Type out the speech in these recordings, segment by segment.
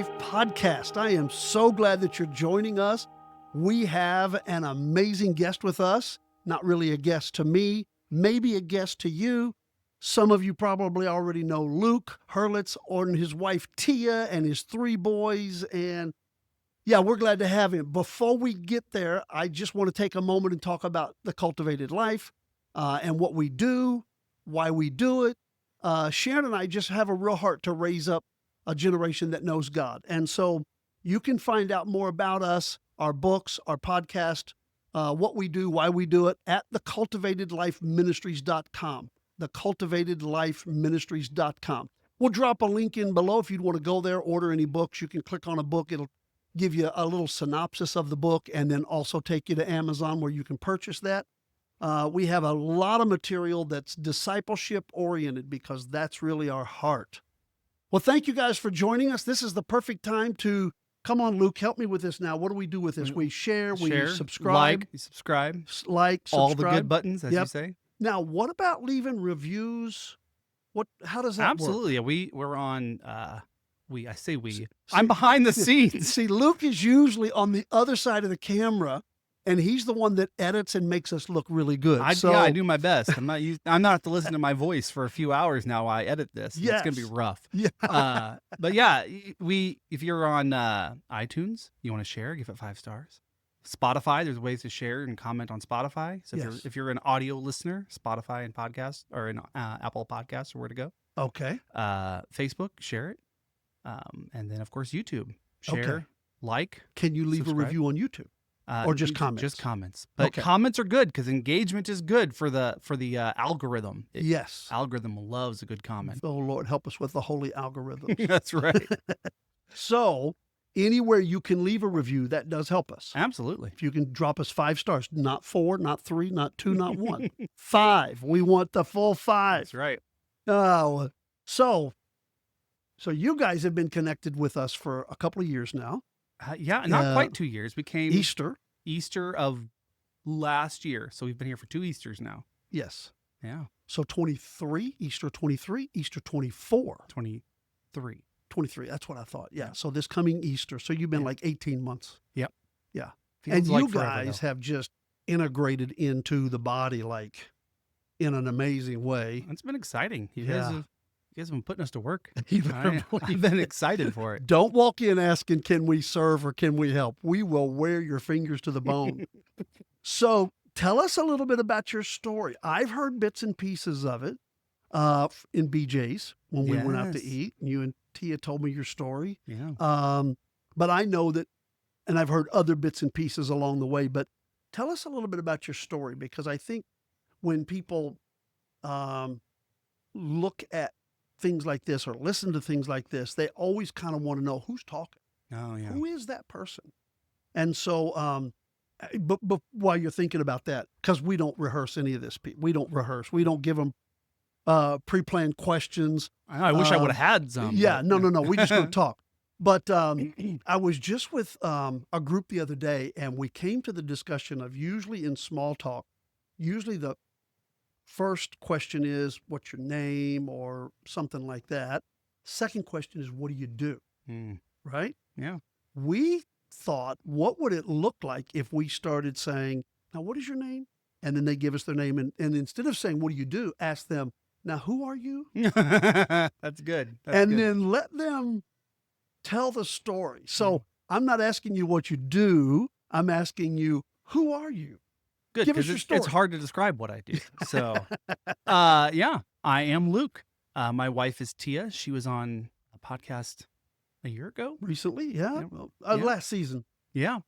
Life podcast. I am so glad that you're joining us. We have an amazing guest with us. Not really a guest to me, maybe a guest to you. Some of you probably already know Luc Herlitz and his wife Tia and his 3 boys. And yeah, we're glad to have him. Before we get there, I just want to take a moment and talk about the Cultivated Life and what we do, why we do it. Sharon and I just have a real heart to raise up a generation that knows God. And so you can find out more about us, our books, our podcast, what we do, why we do it at thecultivatedlifeministries.com, thecultivatedlifeministries.com. We'll drop a link in below if you'd want to go there, order any books. You can click on a book. It'll give you a little synopsis of the book and then also take you to Amazon where you can purchase that. We have a lot of material that's discipleship oriented because that's really our heart. Well, thank you guys for joining us. This is the perfect time to come on, Luc, help me with this now. What do we do with this? We share, we subscribe. Subscribe. Like, subscribe. All the good buttons, as you say. Now, what about leaving reviews? How does that work? Absolutely. We're on, I'm behind the scenes. See, Luc is usually on the other side of the camera, and he's the one that edits and makes us look really good. I do my best. I'm not have to listen to my voice for a few hours now while I edit this. Yes. It's going to be rough. Yeah. But yeah, if you're on iTunes, you want to share, give it 5 stars. Spotify, there's ways to share and comment on Spotify. So if you're an audio listener, Spotify and podcast, or in Apple Podcasts, or where to go. Okay. Facebook, share it. And then, of course, YouTube. Share, like. Can you leave a review on YouTube? Or just comments? Just comments. But comments are good because engagement is good for the algorithm. Yes. Algorithm loves a good comment. Oh, Lord, help us with the holy algorithms. That's right. So anywhere you can leave a review, that does help us. Absolutely. If you can drop us 5 stars, not 4, not 3, not 2, not 1. 5. We want the full 5. That's right. Oh, so you guys have been connected with us for a couple of years now. Not quite 2 years. We came Easter of last year. So we've been here for 2 Easters now. Yes. Yeah. So 23, Easter 23, Easter 24. 23. 23, that's what I thought. Yeah. So this coming Easter. So you've been like 18 months. Yep. Yeah. Feels and like you forever, guys though. have just integrated into the body like in an amazing way. It's been exciting. You guys have been putting us to work. I've been excited for it. Don't walk in asking, can we serve or can we help? We will wear your fingers to the bone. So tell us a little bit about your story. I've heard bits and pieces of it in BJ's when we went out to eat. You and Tia told me your story. Yeah. But I know that, and I've heard other bits and pieces along the way, but tell us a little bit about your story, because I think when people look at things like this or listen to things like this, they always kind of want to know who's talking. Oh, yeah. Who is that person? And so, but while you're thinking about that, because we don't rehearse any of this, we don't rehearse. We don't give them pre-planned questions. I wish I would have had some. Yeah, no. We just don't talk. But I was just with a group the other day, and we came to the discussion of usually in small talk, usually the first question is, what's your name or something like that. Second question is, what do you do? Right? Yeah. We thought, what would it look like if we started saying, now, what is your name? And then they give us their name. And instead of saying, what do you do? Ask them, now, who are you? That's good. Then let them tell the story. So I'm not asking you what you do. I'm asking you, who are you? Good, give us your story. It's hard to describe what I do. So, I am Luc. My wife is Tia. She was on a podcast a year ago. Recently, last season. Yeah.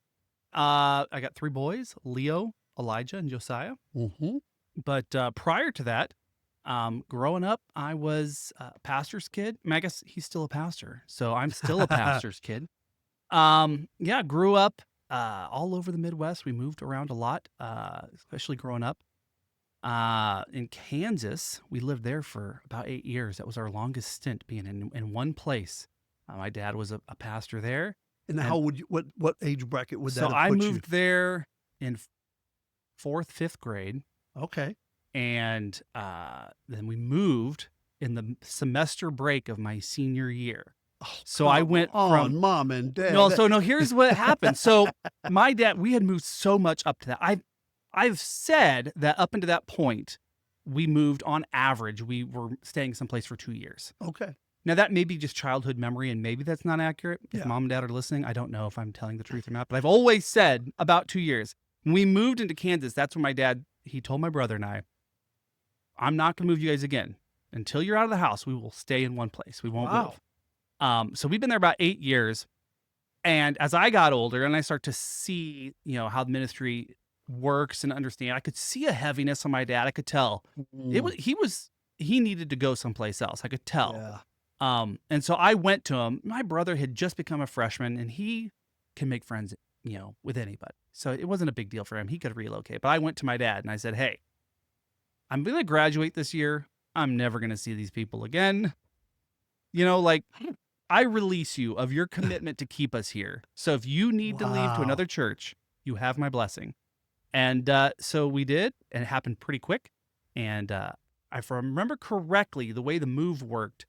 I got 3 boys, Leo, Elijah, and Josiah. Mm-hmm. But prior to that, growing up, I was a pastor's kid. I guess he's still a pastor, so I'm still a pastor's kid. Grew up all over the Midwest. We moved around a lot, especially growing up. In Kansas, we lived there for about 8 years. That was our longest stint being in one place. My dad was a pastor there. And how would you, what age bracket would that have put I you? moved there in 4th, 5th grade. Okay. And then we moved in the semester break of my senior year. Oh, So I come went on, from mom and dad. no. Here's what happened. So my dad, we had moved so much up to that. I've said that up until that point, we moved on average. We were staying someplace for 2 years. Okay. Now that may be just childhood memory, and maybe that's not accurate. If Yeah. mom and dad are listening, I don't know if I'm telling the truth or not. But I've always said about 2 years. When we moved into Kansas, that's when my dad, he told my brother and I'm not going to move you guys again. Until you're out of the house, we will stay in one place. We won't Wow. move. So we've been there about 8 years. And as I got older and I start to see, how the ministry works and understand, I could see a heaviness on my dad. I could tell he needed to go someplace else. I could tell. Yeah. And so I went to him. My brother had just become a freshman and he can make friends, with anybody. So it wasn't a big deal for him. He could relocate. But I went to my dad and I said, hey, I'm going to graduate this year. I'm never going to see these people again. I release you of your commitment to keep us here. So if you need to leave to Wow. another church, you have my blessing. And so we did, and it happened pretty quick. And if I remember correctly, the way the move worked,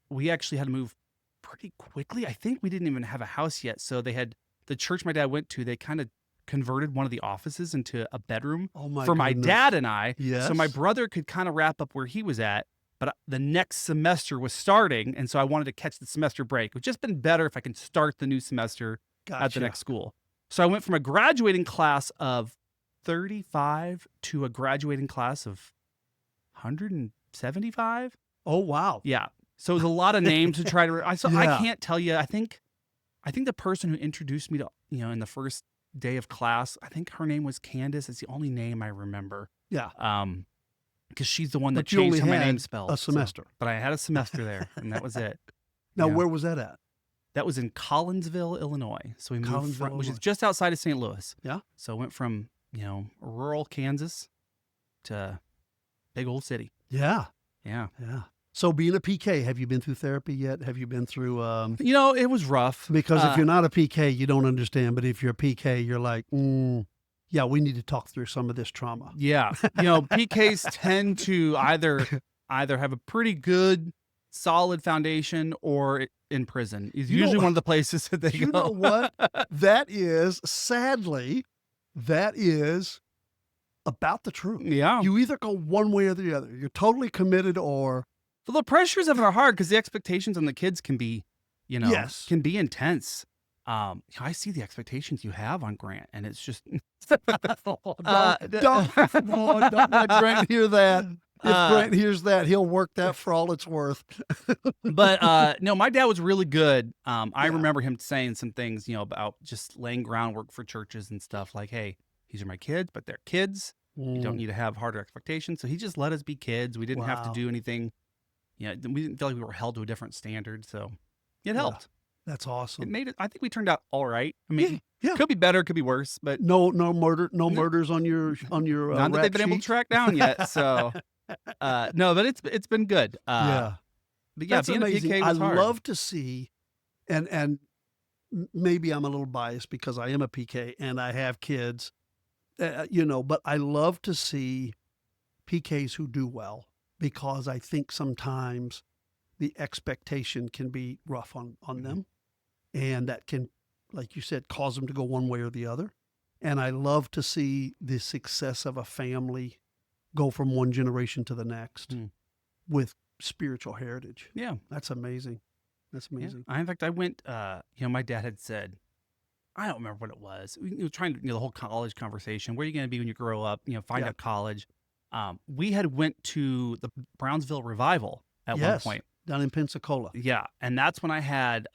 we actually had to move pretty quickly. I think we didn't even have a house yet. So the church my dad went to, they kind of converted one of the offices into a bedroom for my goodness. dad and I. Yes. So my brother could kind of wrap up where he was at. But the next semester was starting, and so I wanted to catch the semester break. It would just been better if I could start the new semester at the next school. So I went from a graduating class of 35 to a graduating class of 175. Oh, wow. Yeah. So it was a lot of names to try to. I Yeah. can't tell you. I think the person who introduced me to in the first day of class, I think her name was Candace. It's the only name I remember. Yeah. Because she's the one that But you only changed how my had name spelled. a semester. But I had a semester there, and that was it. Now, Yeah. where was that at? That was in Collinsville, Illinois. So we moved Collinsville, which is Illinois. just outside of St. Louis. Yeah. So I went from, rural Kansas to big old city. Yeah. Yeah. Yeah. So being a PK, have you been through therapy yet? Have you been through, It was rough. because if you're not a PK, you don't understand. But if you're a PK, you're like, yeah, we need to talk through some of this trauma. Yeah. PKs tend to either have a pretty good, solid foundation or in prison is usually one of the places that they go. You know what? Sadly, that is about the truth. Yeah. You either go one way or the other. You're totally committed or Well, the pressures of it are hard because the expectations on the kids can be, Yes. can be intense. I see the expectations you have on Grant, and it's just don't let Grant hear that. If Grant hears that, he'll work that for all it's worth. But no, my dad was really good. I Yeah. remember him saying some things, about just laying groundwork for churches and stuff like, hey, these are my kids, but they're kids. You don't need to have harder expectations. So he just let us be kids. We didn't have to Wow. do anything. We didn't feel like we were held to a different standard. So it Yeah. helped. That's It awesome. made it. I think we turned out all right. I mean, Yeah. could be better, could be worse, but No murders on your none that rap they've been able to sheet? track down yet. So no, but it's been good. Yeah. But yeah, That's being amazing. a PK I was hard. love to see, and maybe I'm a little biased because I am a PK and I have kids, but I love to see PKs who do well because I think sometimes the expectation can be rough on them, and that can, like you said, cause them to go one way or the other. And I love to see the success of a family go from one generation to the next with spiritual heritage. Yeah. That's amazing. That's Yeah. amazing. In fact, I went, my dad had said, I don't remember what it was. Trying to, the whole college conversation. Where are you going to be when you grow up? Find Yeah. out college. We had went to the Brownsville revival at one Yes. point. Down in Pensacola. Yeah. And that's when I had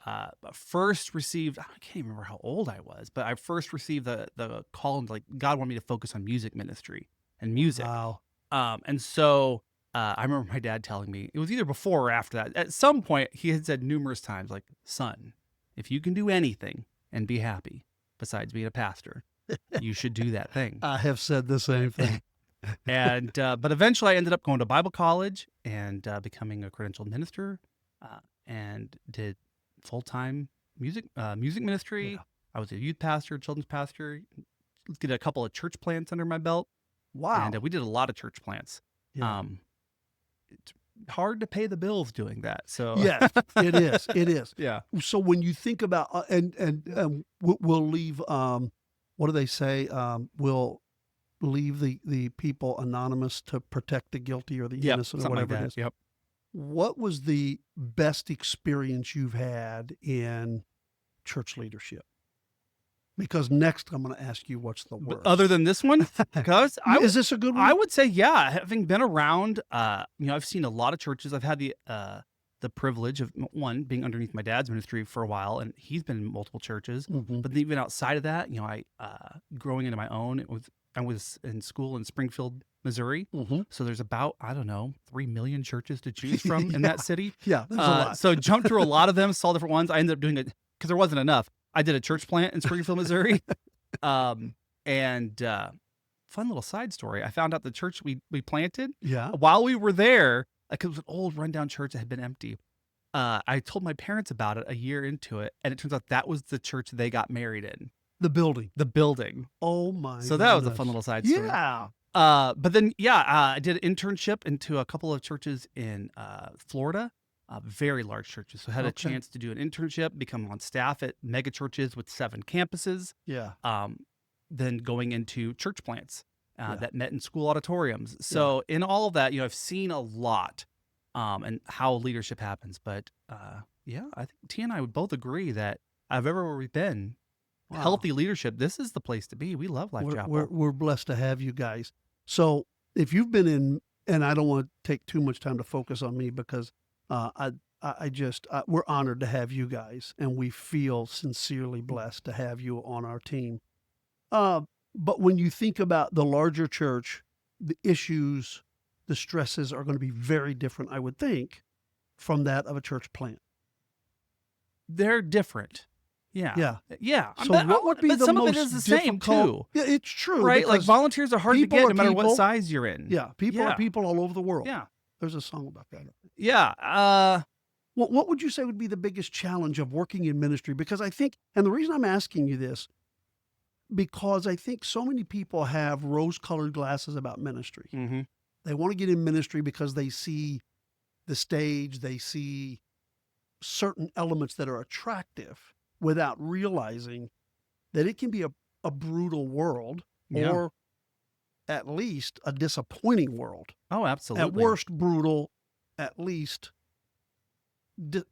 first received, I can't even remember how old I was, but I first received the call and like God wanted me to focus on music ministry and music. Wow. And so I remember my dad telling me, it was either before or after that. At some point, he had said numerous times, like, son, if you can do anything and be happy besides being a pastor, you should do that thing. I have said the same thing. And but eventually I ended up going to Bible college and becoming a credentialed minister and did full-time music ministry. Yeah. I was a youth pastor, children's pastor, did a couple of church plants under my belt. Wow. And we did a lot of church plants. Yeah. hard to pay the bills doing that. So Yes, it is. It is. yeah. So when you think about we'll leave what do they say? We'll leave the people anonymous to protect the guilty or the Yep, innocent or something like whatever it that. is. Yep. What was the best experience you've had in church leadership? Because next I'm going to ask you what's the But worst. other than this one, because Is this a good one? I would say, yeah, having been around, I've seen a lot of churches. I've had the privilege of one being underneath my dad's ministry for a while, and he's been in multiple churches. Mhm. But even outside of that, I growing into my own, I was in school in Springfield, Missouri. Mhm. So there's about 3 million churches to choose from in that city. Yeah, there's a lot. So jumped through a lot of them, saw different ones. I ended up doing it because there wasn't enough. I did a church plant in Springfield, Missouri. Fun little side story. I found out the church we planted Yeah. while we were there, like it was an old rundown church that had been empty. I told my parents about it a year into it, and it turns out that was the church they got married in. The building. The building. Oh my So that was a goodness. fun little side story. Yeah. But then, I did an internship into a couple of churches in Florida, very large churches. So I had a Okay. chance to do an internship, become on staff at megachurches with 7 campuses, Yeah. then going into church plants Yeah. that met in school auditoriums. So in all of that, I've seen a lot and how leadership happens. But I think T and I would both agree that where we've been, Wow. healthy leadership, this is the place to be. We love Life Chapel. We're blessed to have you guys. So if you've been in, and I don't want to take too much time to focus on me because we're honored to have you guys, and we feel sincerely blessed to have you on our team. But when you think about the larger church, the issues, the stresses are going to be very different, I would think, from that of a church plant. They're different. Yeah. Yeah. Yeah. So what would be but the some most of it is the same difficult? too. Yeah, it's true. Right? Like because volunteers are hard to people get are no matter what people. size you're in. Yeah, people Yeah. are people all over the world. Yeah. There's a song about that. Yeah. What would you say would be the biggest challenge of working in ministry? Because I think, and the reason I'm asking you this, because I think so many people have rose-colored glasses about ministry. Mm-hmm. They want to get in ministry because they see the stage, they see certain elements that are attractive without realizing that it can be a brutal world Yeah. or at least a disappointing world. Oh, absolutely. At worst, brutal, at least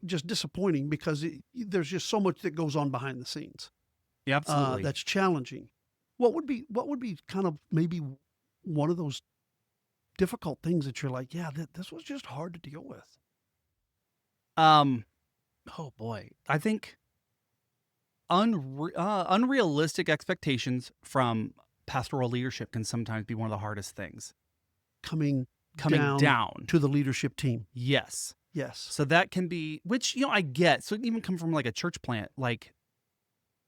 just disappointing because there's just so much that goes on behind the scenes. Yeah, absolutely. That's challenging. What would be kind of maybe one of those difficult things that you're like, yeah, this was just hard to deal with? Oh boy, I think unrealistic expectations from pastoral leadership can sometimes be one of the hardest things. Coming down to the leadership team. Yes. Yes. So that can be, which I get. So it can even come from like a church plant. Like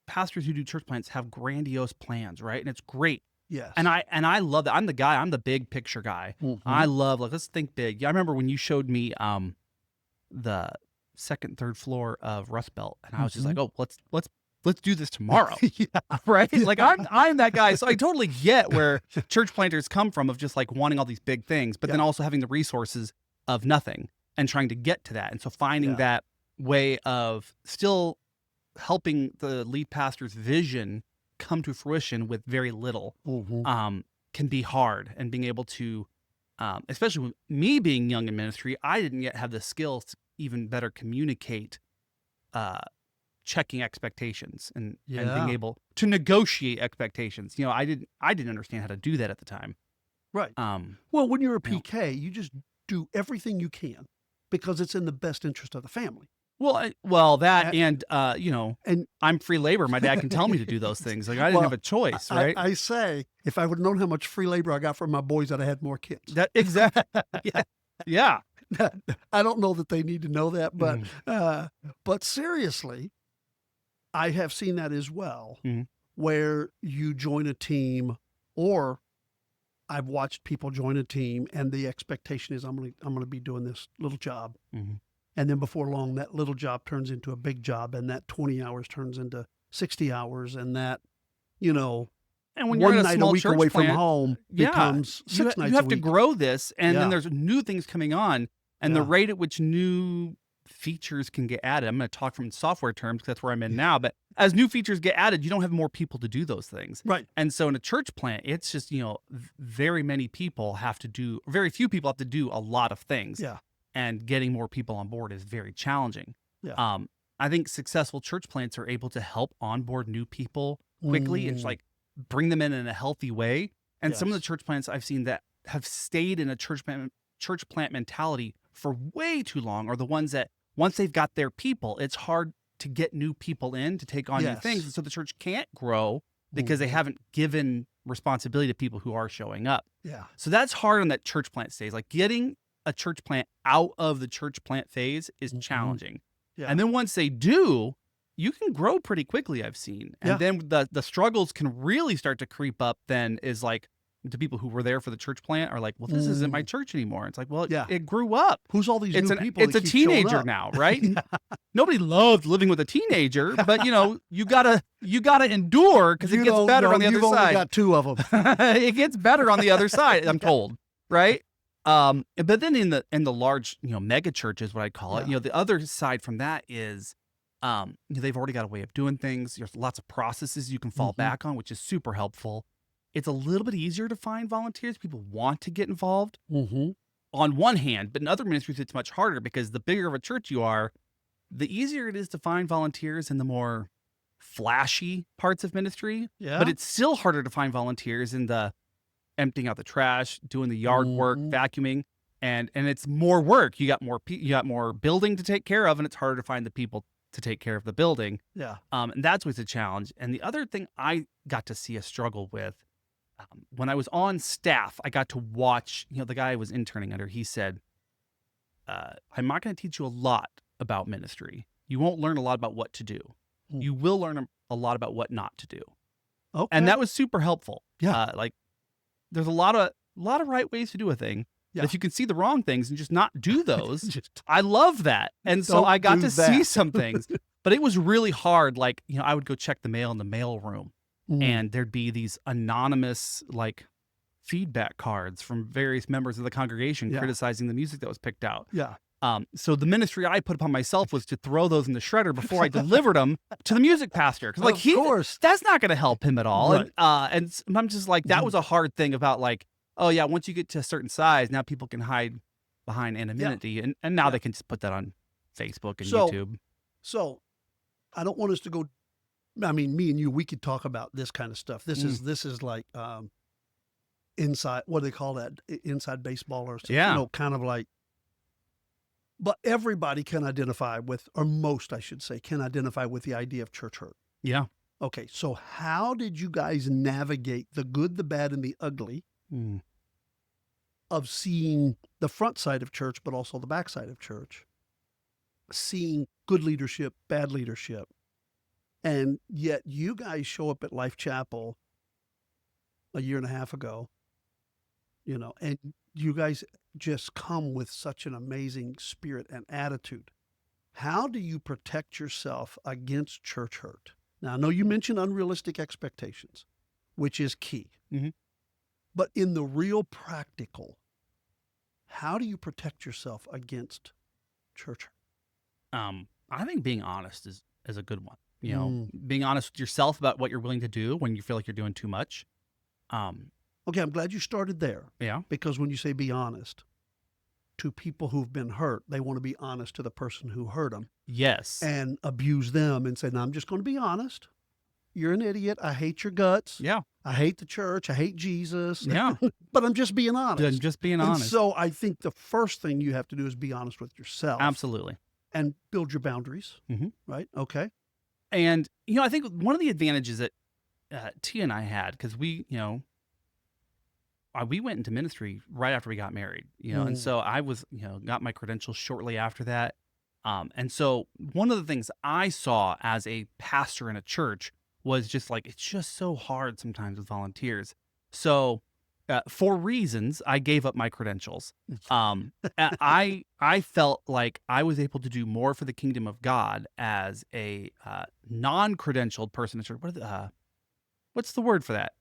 pastors who do church plants have grandiose plans, right? And it's great. Yes. And I love that. I'm the guy. I'm the big picture guy. Mhm. I love let's think big. Yeah, I remember when you showed me the second, third floor of Rust Belt, and I was just like, oh, let's do this tomorrow, Yeah. right? Like I'm that guy. So I totally get where church planters come from of just like wanting all these big things, but then Yeah. also having the resources of nothing and trying to get to that. And so finding Yeah. that way of still helping the lead pastor's vision come to fruition with very little Mhm. can be hard. And being able to, especially with me being young in ministry, I didn't yet have the skills to even better communicate checking expectations and being Yeah. able to negotiate expectations. I didn't understand how to do that at the time. Right. Um, Well, when you're a you know. PK, you just do everything you can because it's in the best interest of the family. that and And I'm free labor. My dad can tell me to do those things. Like I didn't Well, have a choice, right? I say, if I would have known how much free labor I got from my boys, I'd have had more kids. That exactly. Yeah. I don't know that they need to know that, but Mm. but seriously, I have seen that as well, Mhm. where you join a team, or I've watched people join a team, and the expectation is I'm gonna be doing this little job, Mhm. and then before long, that little job turns into a big job, and that 20 hours turns into 60 hours, and that And when you're one in a night a small week church away plant, from home yeah, becomes you 6 nights have a to week. grow this, and Yeah. then there's new things coming on. And the Yeah. rate at which new features can get added, I'm going to talk from software terms because that's where I'm in now, but as new features get added, you don't have more people to do those things. Right. And so in a church plant, it's just, very few people have to do a lot of things. Yeah. And getting more people on board is very challenging. Yeah. I think successful church plants are able to help onboard new people quickly and just, like, bring them in a healthy way. And some of the Yes. church plants I've seen that have stayed in a church plant mentality for way too long are the ones that once they've got their people, it's hard to get new people in to take on new things. Yes. And so the church can't grow because they haven't given responsibility to people who are showing up. Yeah. So that's hard on that church plant stage. Like, getting a church plant out of the church plant phase is challenging. Yeah. And then once they do, you can grow pretty quickly, I've seen. And Yeah. then the struggles can really start to creep up then is like, the people who were there for the church plant are like, well, this isn't my church anymore. It's like, well, Yeah. it grew up. Who's all these It's new people? it's a that keep showing teenager up? now, right? Nobody loves living with a teenager, but you gotta endure because it You gets don't better know. on the other You've only side. got 2 of them. It gets better on the other side, I'm told, right? But then in the large, mega churches, what I call it, Yeah. the other side from that is, they've already got a way of doing things. There's lots of processes you can fall back on, which is super helpful. It's a little bit easier to find volunteers. People want to get involved on one hand, but in other ministries, it's much harder because the bigger of a church you are, the easier it is to find volunteers in the more flashy parts of ministry. Yeah. But it's still harder to find volunteers in the emptying out the trash, doing the yard work, vacuuming, and it's more work. You got more building to take care of, and it's harder to find the people to take care of the building. Yeah. And that's what's a challenge. And the other thing I got to see a struggle with, when I was on staff, I got to watch, the guy I was interning under, he said, I'm not going to teach you a lot about ministry. You won't learn a lot about what to do. You will learn a lot about what not to do. Okay. And that was super helpful. Yeah. Like, there's a lot of right ways to do a thing. Yeah. But if you can see the wrong things and just not do those, Just I love that. And so don't I got do to see that. some things, but it was really hard. Like, I would go check the mail in the mail room, and there'd be these anonymous, like, feedback cards from various members of the congregation criticizing the music that was picked out. Yeah. So the ministry I put upon myself was to throw those in the shredder before I delivered them to the music pastor. Because, like, Of course. that's not going to help him at all. Right. And I'm just like, that was a hard thing about, like, oh yeah, once you get to a certain size, now people can hide behind anonymity, and now they can just put that on Facebook and YouTube. So I don't want us to go. I mean, me and you, we could talk about this kind of stuff. This is like inside. What do they call that? Inside baseball or something. Yeah. Kind of like. But everybody can identify with, or most, I should say, can identify with the idea of church hurt. Yeah. Okay, so how did you guys navigate the good, the bad, and the ugly of seeing the front side of church, but also the back side of church, seeing good leadership, bad leadership, and yet you guys show up at Life Chapel a year and a half ago, and you guys just come with such an amazing spirit and attitude. How do you protect yourself against church hurt? Now, I know you mentioned unrealistic expectations, which is key. But in the real practical, how do you protect yourself against church hurt? I think being honest is a good one. Being honest with yourself about what you're willing to do when you feel like you're doing too much. Okay, I'm glad you started there. Yeah. Because when you say be honest, to people who've been hurt, they want to be honest to the person who hurt them. Yes. And abuse them and say, no, I'm just going to be honest. You're an idiot. I hate your guts. Yeah. I hate the church. I hate Jesus. Yeah. But I'm just being honest. Just being And honest. so I think the first thing you have to do is be honest with yourself. Absolutely. And build your boundaries. Right? Okay. And, I think one of the advantages that Tia and I had, because we went into ministry right after we got married, and so I was, got my credentials shortly after that. And so one of the things I saw as a pastor in a church was just like, it's just so hard sometimes with volunteers. So for reasons, I gave up my credentials. I felt like I was able to do more for the kingdom of God as a non-credentialed person in church. What's the word for that?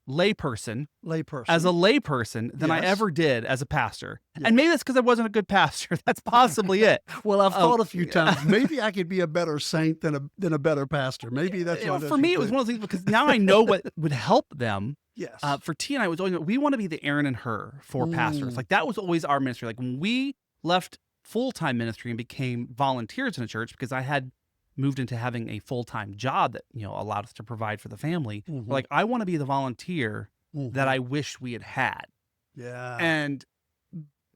layperson Layperson. as a layperson than I Yes. ever did as a pastor. Yes. And maybe that's because I wasn't a good pastor. That's possibly it. Well, I've Um, thought a few times, maybe I could be a better saint than a better pastor. Maybe that's what for me, it was one of those things because now I know what would help them. Yes. For T and I, it was always, we want to be the Aaron and her for pastors. Mm. Like that was always our ministry. Like when we left full-time ministry and became volunteers in a church, because I had moved into having a full-time job that, allowed us to provide for the family. Mhm. Like I want to be the volunteer Mhm. that I wish we had had. Yeah. And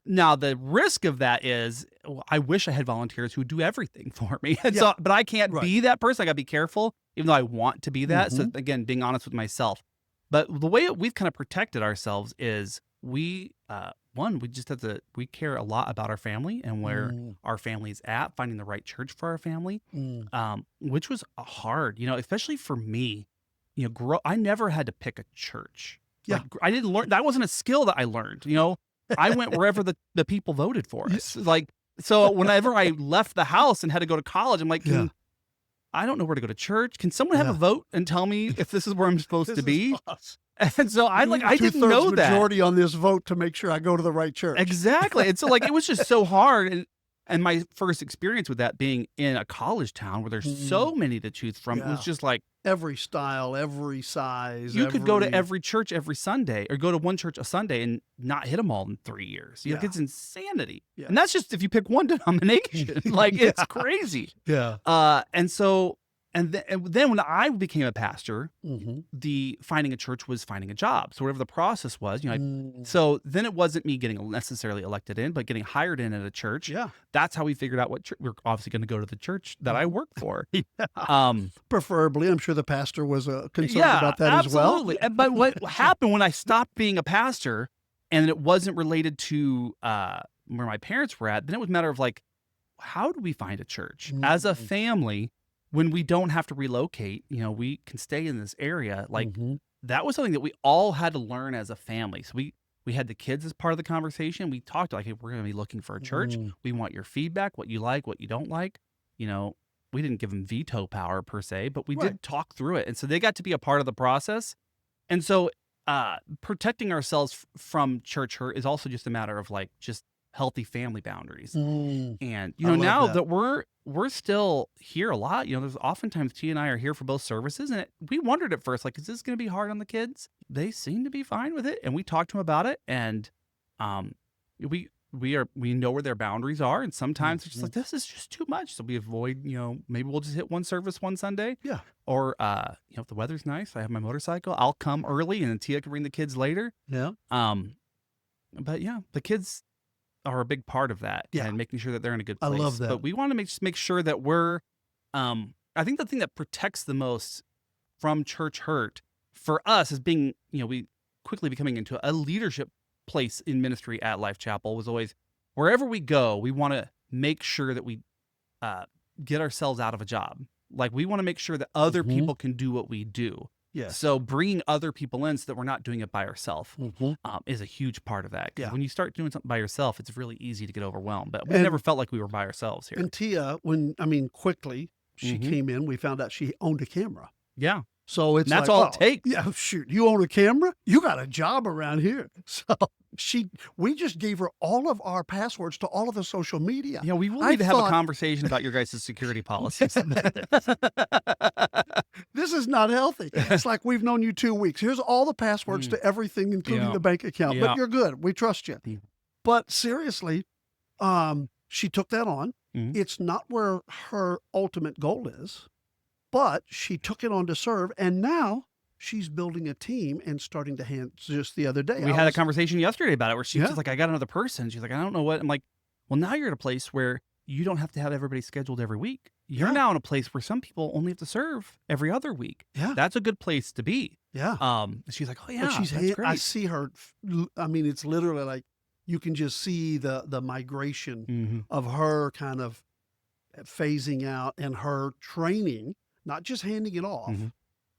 now the risk of that is I wish I had volunteers who do everything for me. And so, but I can't be that person. I got to be careful, even though I want to be that. So again, being honest with myself. But the way we've kind of protected ourselves is we just have to, we care a lot about our family and where our family's at, finding the right church for our family, which was hard, especially for me. I never had to pick a church. Yeah. Like, I didn't learn, that wasn't a skill that I learned, I went wherever the people voted for us. Like, so whenever I left the house and had to go to college, I'm like, I don't know where to go to church. Can someone have a vote and tell me if this is where I'm supposed to be? And so I didn't know that. Majority on this vote to make sure I go to the right church. Exactly. And so it was just so hard. And my first experience with that being in a college town where there's so many to choose from, it was just like every style, every size. You could go to every church every Sunday or go to one church a Sunday and not hit them all in 3 years. It's insanity. Yeah. And that's just if you pick one denomination. It's crazy. Yeah. And then when I became a pastor, the finding a church was finding a job. So whatever the process was, so then it wasn't me getting necessarily elected in, but getting hired in at a church. Yeah. That's how we figured out what church. We're obviously going to go to the church that I work for. Preferably, I'm sure the pastor was concerned about that absolutely. as well. But what happened when I stopped being a pastor and it wasn't related to where my parents were at, then it was a matter of how do we find a church as a family? When we don't have to relocate, we can stay in this area. That was something that we all had to learn as a family. So we had the kids as part of the conversation. We talked hey, we're going to be looking for a church. We want your feedback, what you like, what you don't like. We didn't give them veto power per se, but we did talk through it. And so they got to be a part of the process. And so protecting ourselves from church hurt is also just a matter of just healthy family boundaries. And now that we're still here a lot, there's oftentimes T and I are here for both services, and we wondered at first, is this going to be hard on the kids? They seem to be fine with it, and we talked to them about it, and we know where their boundaries are, and sometimes it's just this is just too much, so we avoid, maybe we'll just hit one service one Sunday, or if the weather's nice, I have my motorcycle, I'll come early, and then Tia can bring the kids later. But the kids are a big part of that, and making sure that they're in a good place. I love that. But we want to make sure that we're, I think the thing that protects the most from church hurt for us is being, we quickly becoming into a leadership place in ministry at Life Chapel was always, wherever we go, we want to make sure that we get ourselves out of a job. We want to make sure that other people can do what we do. Yes. So bringing other people in so that we're not doing it by ourselves is a huge part of that. Because when you start doing something by yourself, it's really easy to get overwhelmed. But we never felt like we were by ourselves here. And Tia, quickly she came in, we found out she owned a camera. Yeah. So it's that's all it takes. Yeah, shoot, you own a camera? You got a job around here. So we just gave her all of our passwords to all of the social media. Yeah, we will need to have a conversation about your guys' security policies. This is not healthy. It's like we've known you 2 weeks. Here's all the passwords to everything, including the bank account. But you're good. We trust you. But seriously, she took that on. It's not where her ultimate goal is, but she took it on to serve, and now she's building a team and starting to hand. Just the other day, we had a conversation yesterday about it where she was just like, I got another person. She's like, I don't know what. I'm like, well, now you're at a place where you don't have to have everybody scheduled every week. You're now in a place where some people only have to serve every other week. Yeah. That's a good place to be. Yeah. She's like, oh yeah, but that's great. I see her. I mean, it's literally like you can just see the migration of her kind of phasing out and her training, not just handing it off.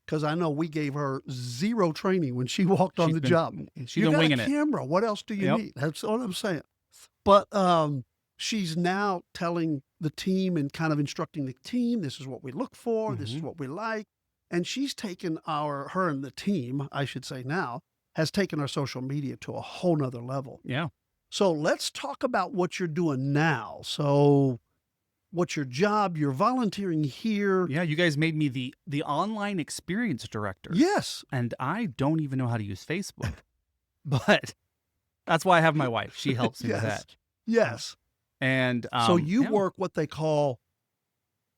Because I know we gave her zero training when she walked on the job. She's been winging it. Camera. What else do you need? That's all I'm saying. But she's now telling the team and kind of instructing the team, this is what we look for, this is what we like. And she's taken her and the team, I should say now, has taken our social media to a whole nother level. Yeah. So let's talk about what you're doing now. So what's your job? You're volunteering here. Yeah. You guys made me the online experience director. Yes. And I don't even know how to use Facebook, but that's why I have my wife. She helps me with that. Yes. And so you work what they call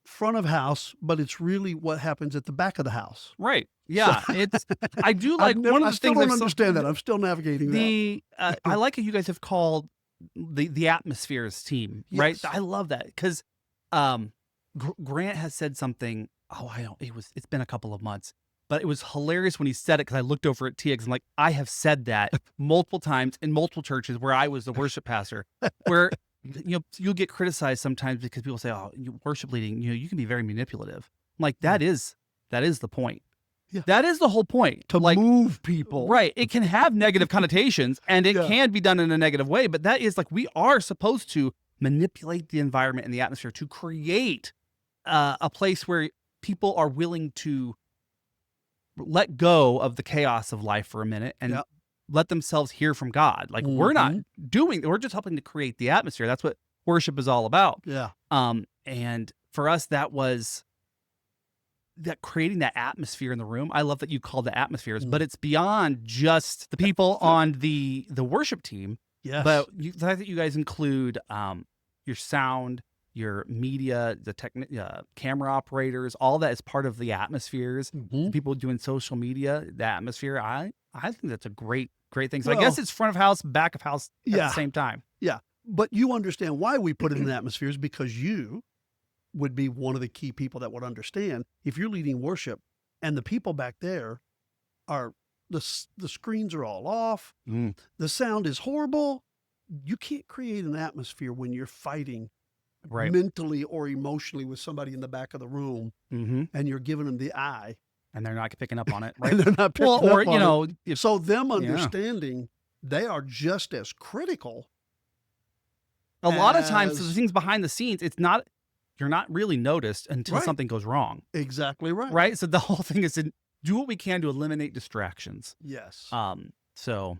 front of house, but it's really what happens at the back of the house. Right. Yeah. It's, I do like one of the I still things don't understand that. I'm still navigating that. I like how you guys have called the atmospheres team, right? Yes. I love that because Grant has said something. Oh, it's been a couple of months, but it was hilarious when he said it because I looked over at Tia because I'm like, I have said that multiple times in multiple churches where I was the worship pastor, where you'll get criticized sometimes because people say, "Oh, worship leading, you can be very manipulative." I'm like, that is the point. Yeah. That is the whole point. To move people. Right. It can have negative connotations and it can be done in a negative way, but that is like, we are supposed to manipulate the environment and the atmosphere to create a place where people are willing to let go of the chaos of life for a minute and let themselves hear from God. Like we're just helping to create the atmosphere. That's what worship is all about. Yeah. And for us, that was that creating that atmosphere in the room. I love that you call the atmospheres, but it's beyond just the people on the worship team. Yes. But the fact that you guys include your sound, your media, the camera operators, all that is part of the atmospheres. Mm-hmm. People doing social media, the atmosphere. I think that's a great thing. So I guess it's front of house, back of house at the same time. Yeah. But you understand why we put it in the atmospheres, because you would be one of the key people that would understand if you're leading worship and the people back there are the screens are all off. The sound is horrible. You can't create an atmosphere when you're fighting mentally or emotionally with somebody in the back of the room and you're giving them the eye. And they're not picking up on it, right? And they're not picking up on it. If, so them understanding they are just as critical. A lot of times, the things behind the scenes, you're not really noticed until something goes wrong. Exactly right. Right? So the whole thing is to do what we can to eliminate distractions. Yes. So,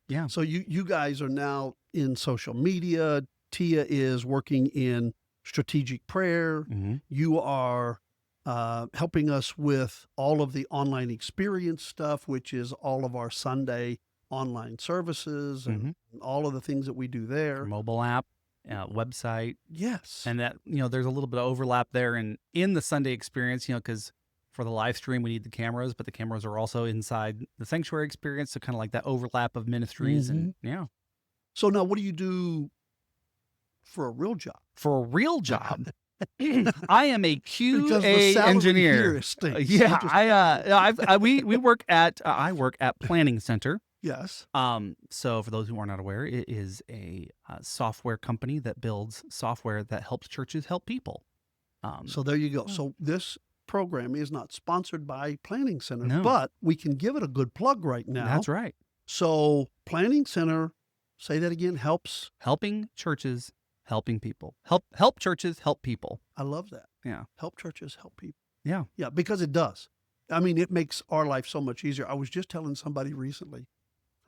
yeah. So you guys are now in social media. Tia is working in strategic prayer. You are helping us with all of the online experience stuff, which is all of our Sunday online services and all of the things that we do there. Mobile app. Website. Yes. And that, there's a little bit of overlap there in the Sunday experience, because for the live stream, we need the cameras, but the cameras are also inside the sanctuary experience. So kind of like that overlap of ministries and So now what do you do for a real job? For a real job? I am a QA engineer. I work at Planning Center. Yes. So for those who are not aware, it is a software company that builds software that helps churches help people. So there you go. So this program is not sponsored by Planning Center, but we can give it a good plug right now. That's right. So Planning Center, say that again, helping churches, helping people. Help churches, help people. I love that. Yeah. Help churches, help people. Yeah. Yeah, because it does. I mean, it makes our life so much easier. I was just telling somebody recently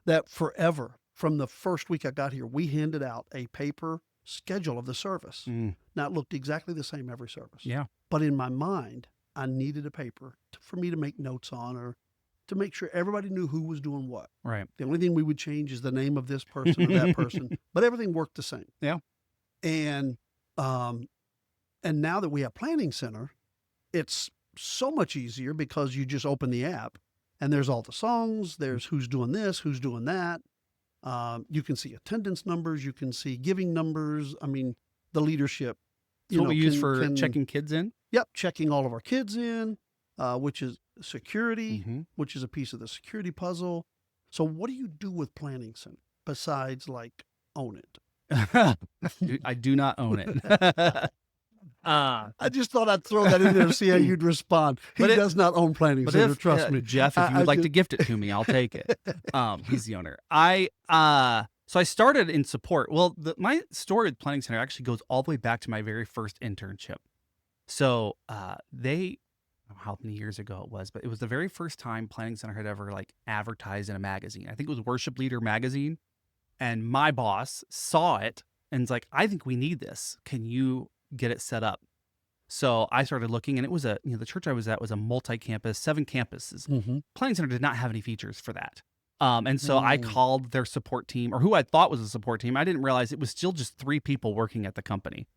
that forever, from the first week I got here, we handed out a paper schedule of the service. Now, it looked exactly the same every service. Yeah. But in my mind, I needed a paper for me to make notes on or to make sure everybody knew who was doing what. Right. The only thing we would change is the name of this person or that person, but everything worked the same. Yeah. And now that we have Planning Center, it's so much easier because you just open the app and there's all the songs, there's who's doing this, who's doing that. You can see attendance numbers, you can see giving numbers. I mean, the leadership. So what we use for checking kids in? Yep, checking all of our kids in, which is security, which is a piece of the security puzzle. So what do you do with Planning Center besides like own it? I do not own it. I just thought I'd throw that in there to see how you'd respond. He does not own Planning Center, trust me. Jeff, if you would like to gift it to me, I'll take it. He's the owner. So I started in support. Well, my story with Planning Center actually goes all the way back to my very first internship. So they how many years ago it was, but it was the very first time Planning Center had ever like advertised in a magazine. I think it was Worship Leader magazine. And my boss saw it and was like, I think we need this. Can you get it set up? So I started looking, and it was the church I was at was a multi-campus, 7 campuses. Mm-hmm. Planning Center did not have any features for that. And so I called their support team, or who I thought was a support team. I didn't realize it was still just 3 people working at the company.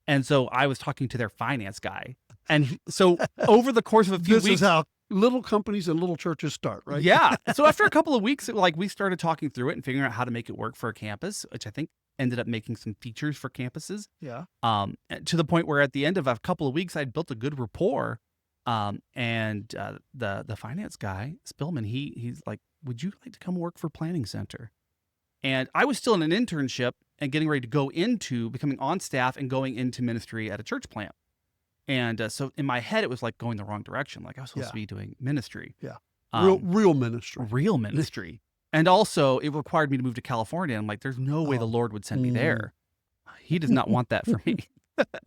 And so I was talking to their finance guy. And so over the course of a few This weeks, is how little companies and little churches start, right? yeah. So after a couple of weeks, we started talking through it and figuring out how to make it work for a campus, which I think ended up making some features for campuses. Yeah. To the point where at the end of a couple of weeks, I'd built a good rapport. And the finance guy, Spillman, he's like, would you like to come work for Planning Center? And I was still in an internship and getting ready to go into becoming on staff and going into ministry at a church plant. And so in my head, it was like going the wrong direction. Like I was supposed to be doing ministry. Yeah. Um, Real ministry. real ministry. And also it required me to move to California. I'm like, there's no way the Lord would send me there. He does not want that for me.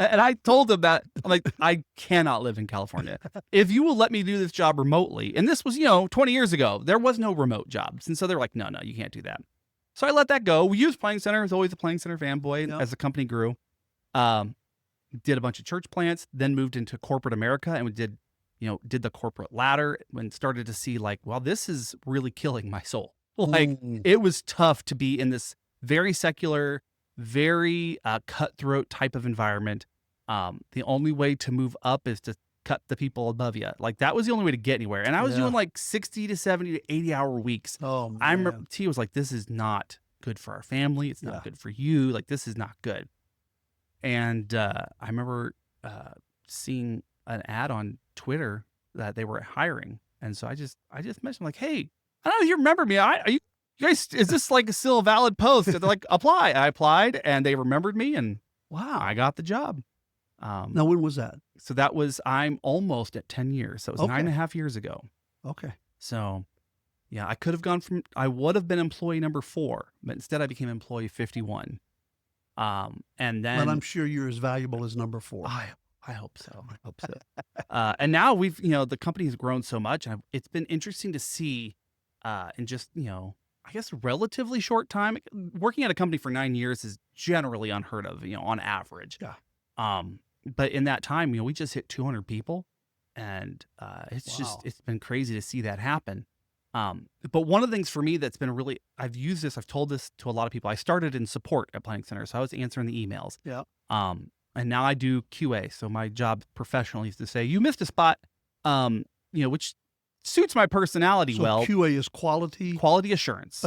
And I told him that, I'm like, I cannot live in California. If you will let me do this job remotely, and this was, 20 years ago, there was no remote jobs. And so they're like, no, you can't do that. So I let that go. We used Planning Center. I was always a Planning Center fanboy as the company grew. Did a bunch of church plants, then moved into corporate America, and we did the corporate ladder and started to see like, well, this is really killing my soul. Like it was tough to be in this very secular, very cutthroat type of environment. The only way to move up is to cut the people above you. Like that was the only way to get anywhere. And I was doing like 60 to 70 to 80 hour weeks. Oh, man. I remember T was like, this is not good for our family. It's not good for you. Like this is not good. And I remember seeing an ad on Twitter that they were hiring. And so I just mentioned like, hey, I don't know if you remember me. Are you guys, is this like still a valid post? And they're like, apply. I applied and they remembered me and wow, I got the job. Now, when was that? So that was, I'm almost at 10 years. So it was 9.5 years ago. Okay. So yeah, I would have been employee number 4, but instead I became employee 51. And then. But I'm sure you're as valuable as number 4. I hope so. And now we've, the company has grown so much, and it's been interesting to see in just, I guess relatively short time. Working at a company for 9 years is generally unheard of, on average. Yeah. But in that time, we just hit 200 people, and it's been crazy to see that happen. But one of the things for me that's been I've told this to a lot of people. I started in support at Planning Center, so I was answering the emails. Yeah. And now I do QA. So my job professionally is to say, you missed a spot, which suits my personality well. QA is quality assurance.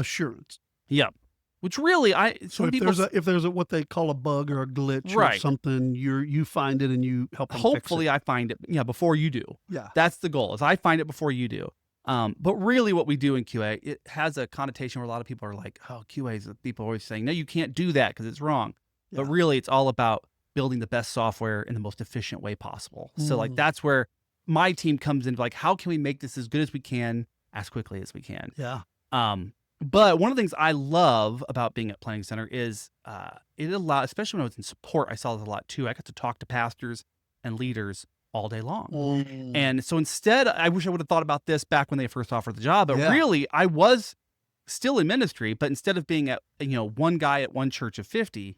Yep. Which really, so if there's a what they call a bug or a glitch or something, you find it and you help them hopefully fix it. I find it before you do. Yeah. That's the goal, is I find it before you do. But really what we do in QA, it has a connotation where a lot of people are like, oh, QA is, people are always saying, no, you can't do that because it's wrong. Yeah. But really it's all about building the best software in the most efficient way possible. So like that's where my team comes in, like, how can we make this as good as we can, as quickly as we can? Yeah. But one of the things I love about being at Planning Center is it allows, especially when I was in support, I saw this a lot too. I got to talk to pastors and leaders all day long. And so instead, I wish I would have thought about this back when they first offered the job, but really I was still in ministry, but instead of being at, one guy at one church of 50,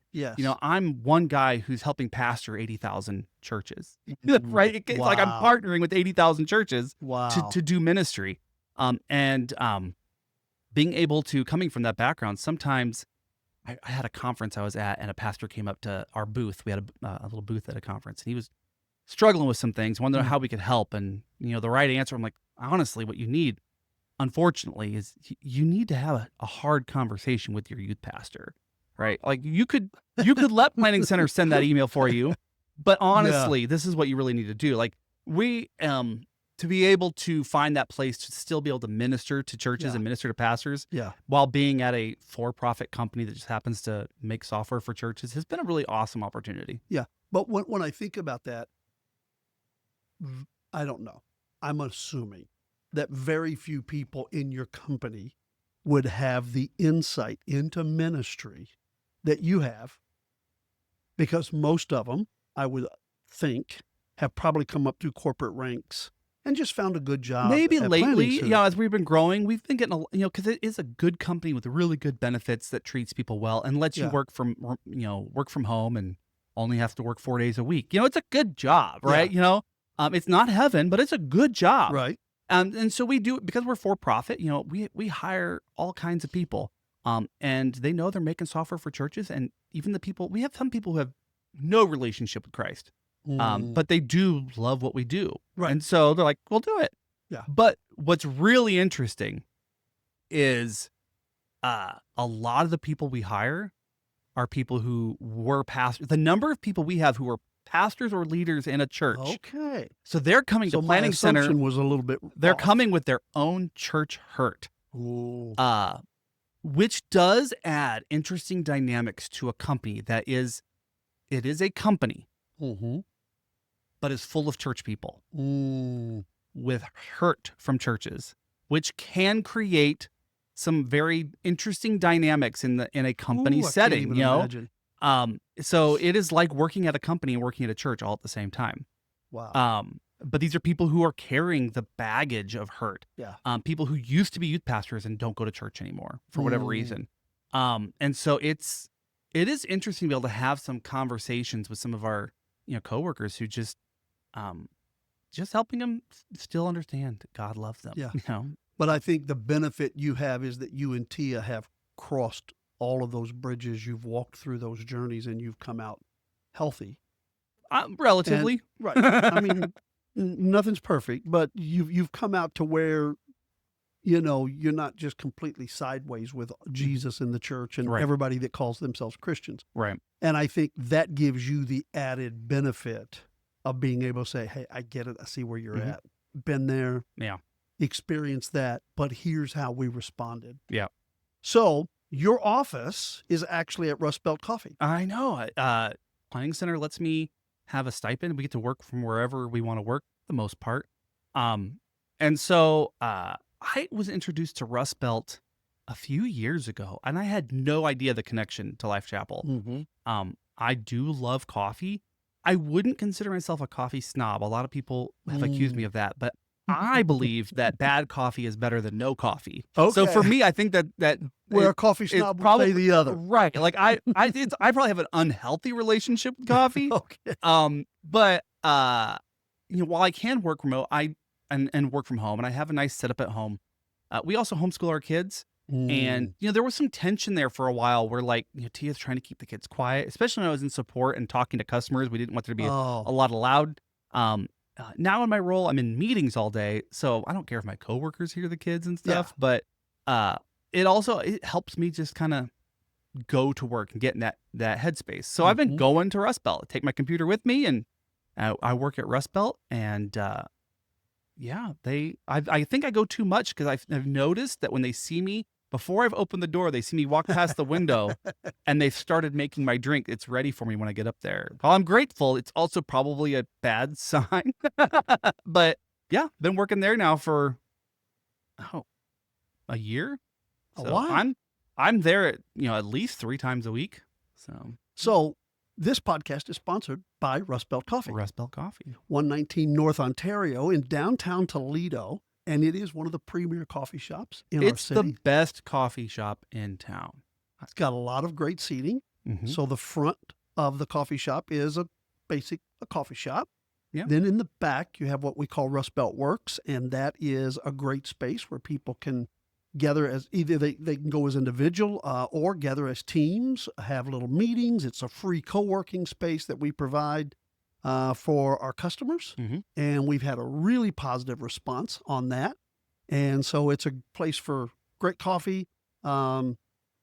I'm one guy who's helping pastor 80,000 churches, right? It's like I'm partnering with 80,000 churches to do ministry. Being able to, coming from that background, sometimes I had a conference I was at and a pastor came up to our booth. We had a little booth at a conference and he was struggling with some things, wondering how we could help. And, the right answer, I'm like, honestly, what you need, unfortunately, is you need to have a hard conversation with your youth pastor, right? Like you could let Planning Center send that email for you, but honestly, this is what you really need to do. Like we, to be able to find that place to still be able to minister to churches and minister to pastors while being at a for-profit company that just happens to make software for churches has been a really awesome opportunity. Yeah. But when I think about that, I don't know. I'm assuming that very few people in your company would have the insight into ministry that you have, because most of them, I would think, have probably come up through corporate ranks and just found a good job Maybe at planning lately, center. as we've been growing, we've been getting, because it is a good company with really good benefits that treats people well and lets you Yeah. work from home and only have to work 4 days a week. It's a good job, right? It's not heaven, but it's a good job. Right. And so we do, because we're for profit, we hire all kinds of people. And they know they're making software for churches, and even we have some people who have no relationship with Christ. But they do love what we do. Right. And so they're like, we'll do it. Yeah. But what's really interesting is a lot of the people we hire are people who were pastors. The number of people we have who are pastors or leaders in a church. Okay. So they're coming So to my Planning Center. assumption was a little bit They're off. coming with their own church hurt. Ooh. Which does add interesting dynamics to a company it is a company, Mm-hmm. but is full of church people with hurt from churches, which can create some very interesting dynamics in a company setting. Imagine. So it is like working at a company and working at a church all at the same time. Wow. But these are people who are carrying the baggage of hurt. Yeah. People who used to be youth pastors and don't go to church anymore for whatever reason. And so it is interesting to be able to have some conversations with some of our coworkers who just helping them still understand that God loves them. Yeah. But I think the benefit you have is that you and Tia have crossed all of those bridges. You've walked through those journeys and you've come out healthy. Relatively. Right. I mean, nothing's perfect, but you've come out to where, you're not just completely sideways with Jesus in the church and everybody that calls themselves Christians. Right. And I think that gives you the added benefit of being able to say, hey, I get it. I see where you're at. Been there. Yeah. Experienced that. But here's how we responded. Yeah. So your office is actually at Rust Belt Coffee. I know. Planning Center lets me have a stipend. We get to work from wherever we want to work, for the most part. And so I was introduced to Rust Belt a few years ago, and I had no idea the connection to Life Chapel. Mm-hmm. I do love coffee. I wouldn't consider myself a coffee snob. A lot of people have accused me of that, but I believe that bad coffee is better than no coffee. Okay. So for me, I think that where a coffee snob would say the other. Right. Like I probably have an unhealthy relationship with coffee. Okay. But while I can work remote, and work from home, and I have a nice setup at home. We also homeschool our kids. And, there was some tension there for a while where Tia's trying to keep the kids quiet, especially when I was in support and talking to customers. We didn't want there to be a lot of loud. Now in my role, I'm in meetings all day, so I don't care if my coworkers hear the kids and stuff, but it helps me just kind of go to work and get in that headspace. So I've been going to Rust Belt. I take my computer with me, and I work at Rust Belt, and I think I go too much because I've noticed that when they see me, before I've opened the door, they see me walk past the window and they've started making my drink. It's ready for me when I get up there. While I'm grateful, it's also probably a bad sign. But yeah, been working there now for a year. A while. I'm there at least 3 times a week. So this podcast is sponsored by Rust Belt Coffee. Rust Belt Coffee. 119 North Ontario in downtown Toledo. And it is one of the premier coffee shops in our city. It's the best coffee shop in town. It's got a lot of great seating. Mm-hmm. So the front of the coffee shop is a coffee shop. Yeah. Then in the back, you have what we call Rust Belt Works. And that is a great space where people can gather as either they can go as individual or gather as teams, have little meetings. It's a free co-working space that we provide for our customers. Mm-hmm. And we've had a really positive response on that. And so it's a place for great coffee,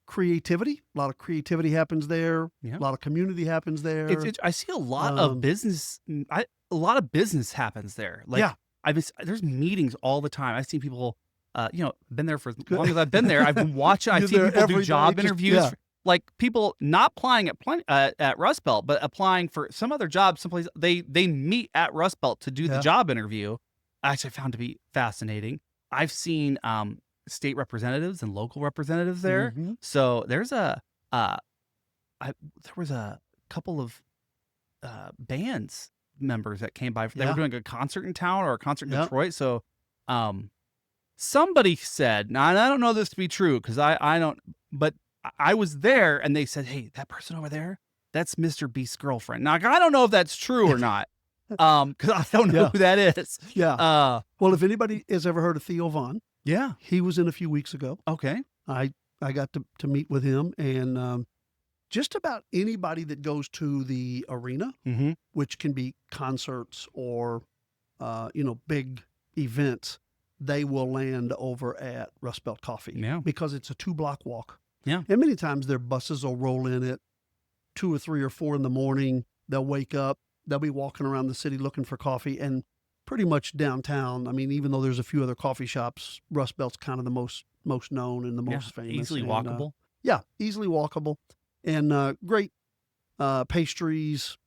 creativity. A lot of creativity happens there. Yeah. A lot of community happens there. I see a lot of business. A lot of business happens there. There's meetings all the time. I've seen people, been there for as long as I've been there. I've been watching. I've seen people do job interviews. Yeah. Like people not applying at Rust Belt, but applying for some other job someplace. They meet at Rust Belt to do the job interview. I actually found to be fascinating. I've seen state representatives and local representatives there. Mm-hmm. So there's there was a couple of bands members that came by. They were Yeah. doing a concert in town or a concert in Yep. Detroit. So, somebody said, now and I don't know this to be true because I don't, but I was there and they said, hey, that person over there, that's Mr. Beast's girlfriend. Now, I don't know if that's true or not. Because I don't know Yeah. who that is. Yeah. Well, if anybody has ever heard of Theo Vaughn, Yeah. he was in a few weeks ago. Okay. I got to meet with him, and just about anybody that goes to the arena, Mm-hmm. which can be concerts or big events, they will land over at Rust Belt Coffee. Yeah. Because it's a 2-block walk. Yeah. And many times their buses will roll in at 2 or 3 or 4 in the morning. They'll wake up. They'll be walking around the city looking for coffee, and pretty much downtown. I mean, even though there's a few other coffee shops, Rust Belt's kind of the most known and the most famous. Easily and, walkable. yeah, easily walkable, and great pastries.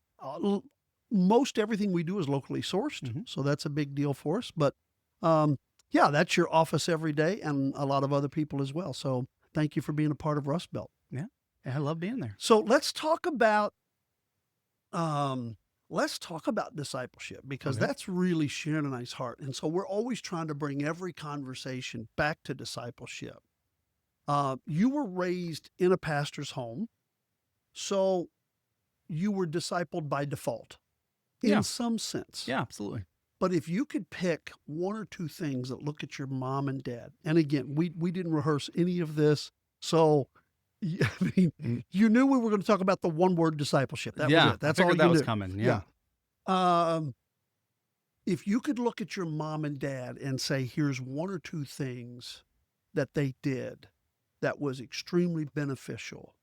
Most everything we do is locally sourced, Mhm. so that's a big deal for us. But yeah, that's your office every day, and a lot of other people as well. So thank you for being a part of Rust Belt. Yeah, I love being there. So let's talk about discipleship, because Okay. that's really Sharon and I's heart. And so we're always trying to bring every conversation back to discipleship. You were raised in a pastor's home, so you were discipled by default in Yeah. some sense. Yeah, absolutely. But if you could pick one or two things that look at your mom and dad, and again, we didn't rehearse any of this, so I mean, you knew we were going to talk about the one-word discipleship. That was it. That's I all figured you that was knew. coming. Yeah. If you could look at your mom and dad and say, here's one or two things that they did that was extremely beneficial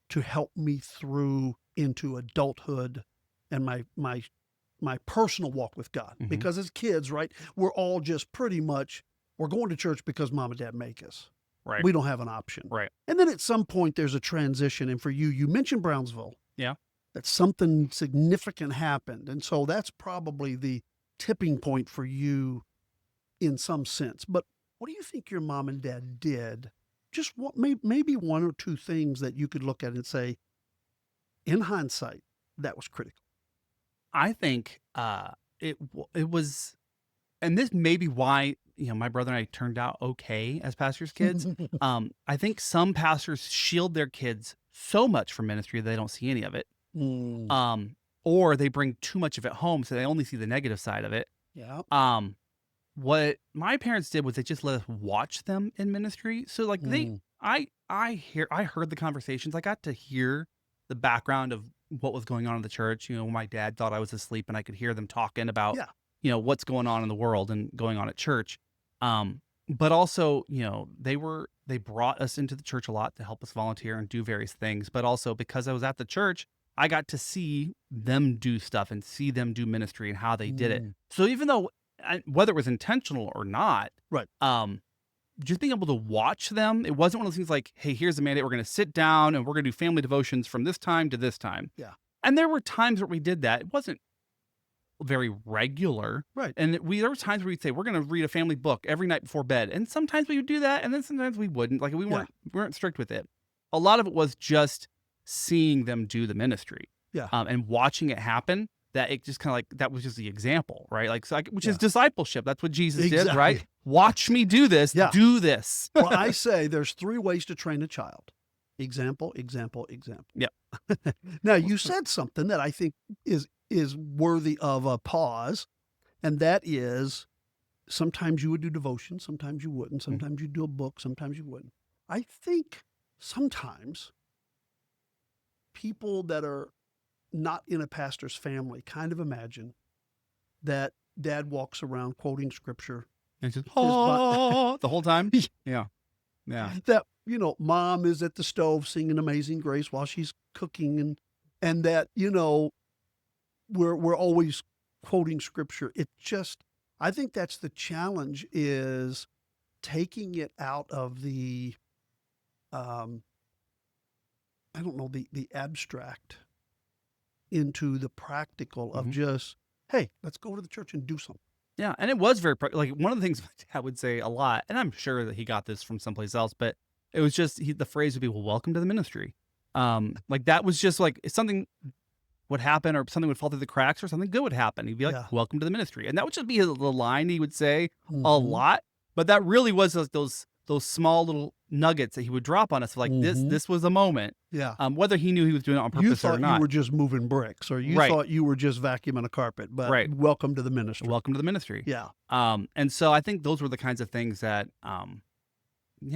to help me through into adulthood and my personal walk with God. Mhm. Because as kids, right, we're all just pretty much, we're going to church because mom and dad make us. Right. We don't have an option. Right. And then at some point there's a transition. And for you mentioned Brownsville. Yeah. That something significant happened. And so that's probably the tipping point for you in some sense. But what do you think your mom and dad did? Just what, maybe one or two things that you could look at and say, in hindsight, that was critical. I think it was, and this may be why my brother and I turned out okay as pastors' kids. I think some pastors shield their kids so much from ministry they don't see any of it. Or they bring too much of it home, so they only see the negative side of it. Yeah. What my parents did was they just let us watch them in ministry. So like I heard the conversations. I got to hear the background of what was going on in the church. My dad thought I was asleep and I could hear them talking about, what's going on in the world and going on at church. But also, they brought us into the church a lot to help us volunteer and do various things. But also because I was at the church, I got to see them do stuff and see them do ministry and how they did it. So even though, whether it was intentional or not, Right. Just being able to watch them, it wasn't one of those things like, hey, here's the mandate. We're going to sit down and we're going to do family devotions from this time to this time. Yeah. And there were times where we did that. It wasn't very regular. Right. And there were times where we'd say, we're going to read a family book every night before bed. And sometimes we would do that. And then sometimes we wouldn't. Like we weren't strict with it. A lot of it was just seeing them do the ministry. Yeah. And watching it happen. That it just kind of like, that was just the example, right? Like, so which is Yeah. discipleship. That's what Jesus did, Exactly. right? Watch me do this, Yeah. do this. Well, I say there's 3 ways to train a child. Example, example, example. Yeah. Now, you said something that I think is worthy of a pause, and that is sometimes you would do devotion, sometimes you wouldn't, sometimes you'd do a book, sometimes you wouldn't. I think sometimes people that are not in a pastor's family kind of imagine that dad walks around quoting scripture. It's just, butt- the whole time. Yeah. Yeah. That, mom is at the stove singing Amazing Grace while she's cooking, and that, we're always quoting scripture. It just, I think that's the challenge, is taking it out of the, the abstract into the practical of just, hey, let's go to the church and do something. Yeah. And it was very, like one of the things my dad would say a lot, and I'm sure that he got this from someplace else, but it was just, the phrase would be, well, welcome to the ministry. Like that was just like, it's something would happen or something would fall through the cracks or something good would happen. He'd be like, Yeah. welcome to the ministry. And that would just be the line he would say a Mhm. lot. But that really was those small little nuggets that he would drop on us. Like Mhm. this was a moment. Yeah. Whether he knew he was doing it on You purpose or thought you not. were just moving bricks, or you Right. thought you were just vacuuming a carpet, but Right. welcome to the ministry. Welcome to the ministry. Yeah. And so I think those were the kinds of things that,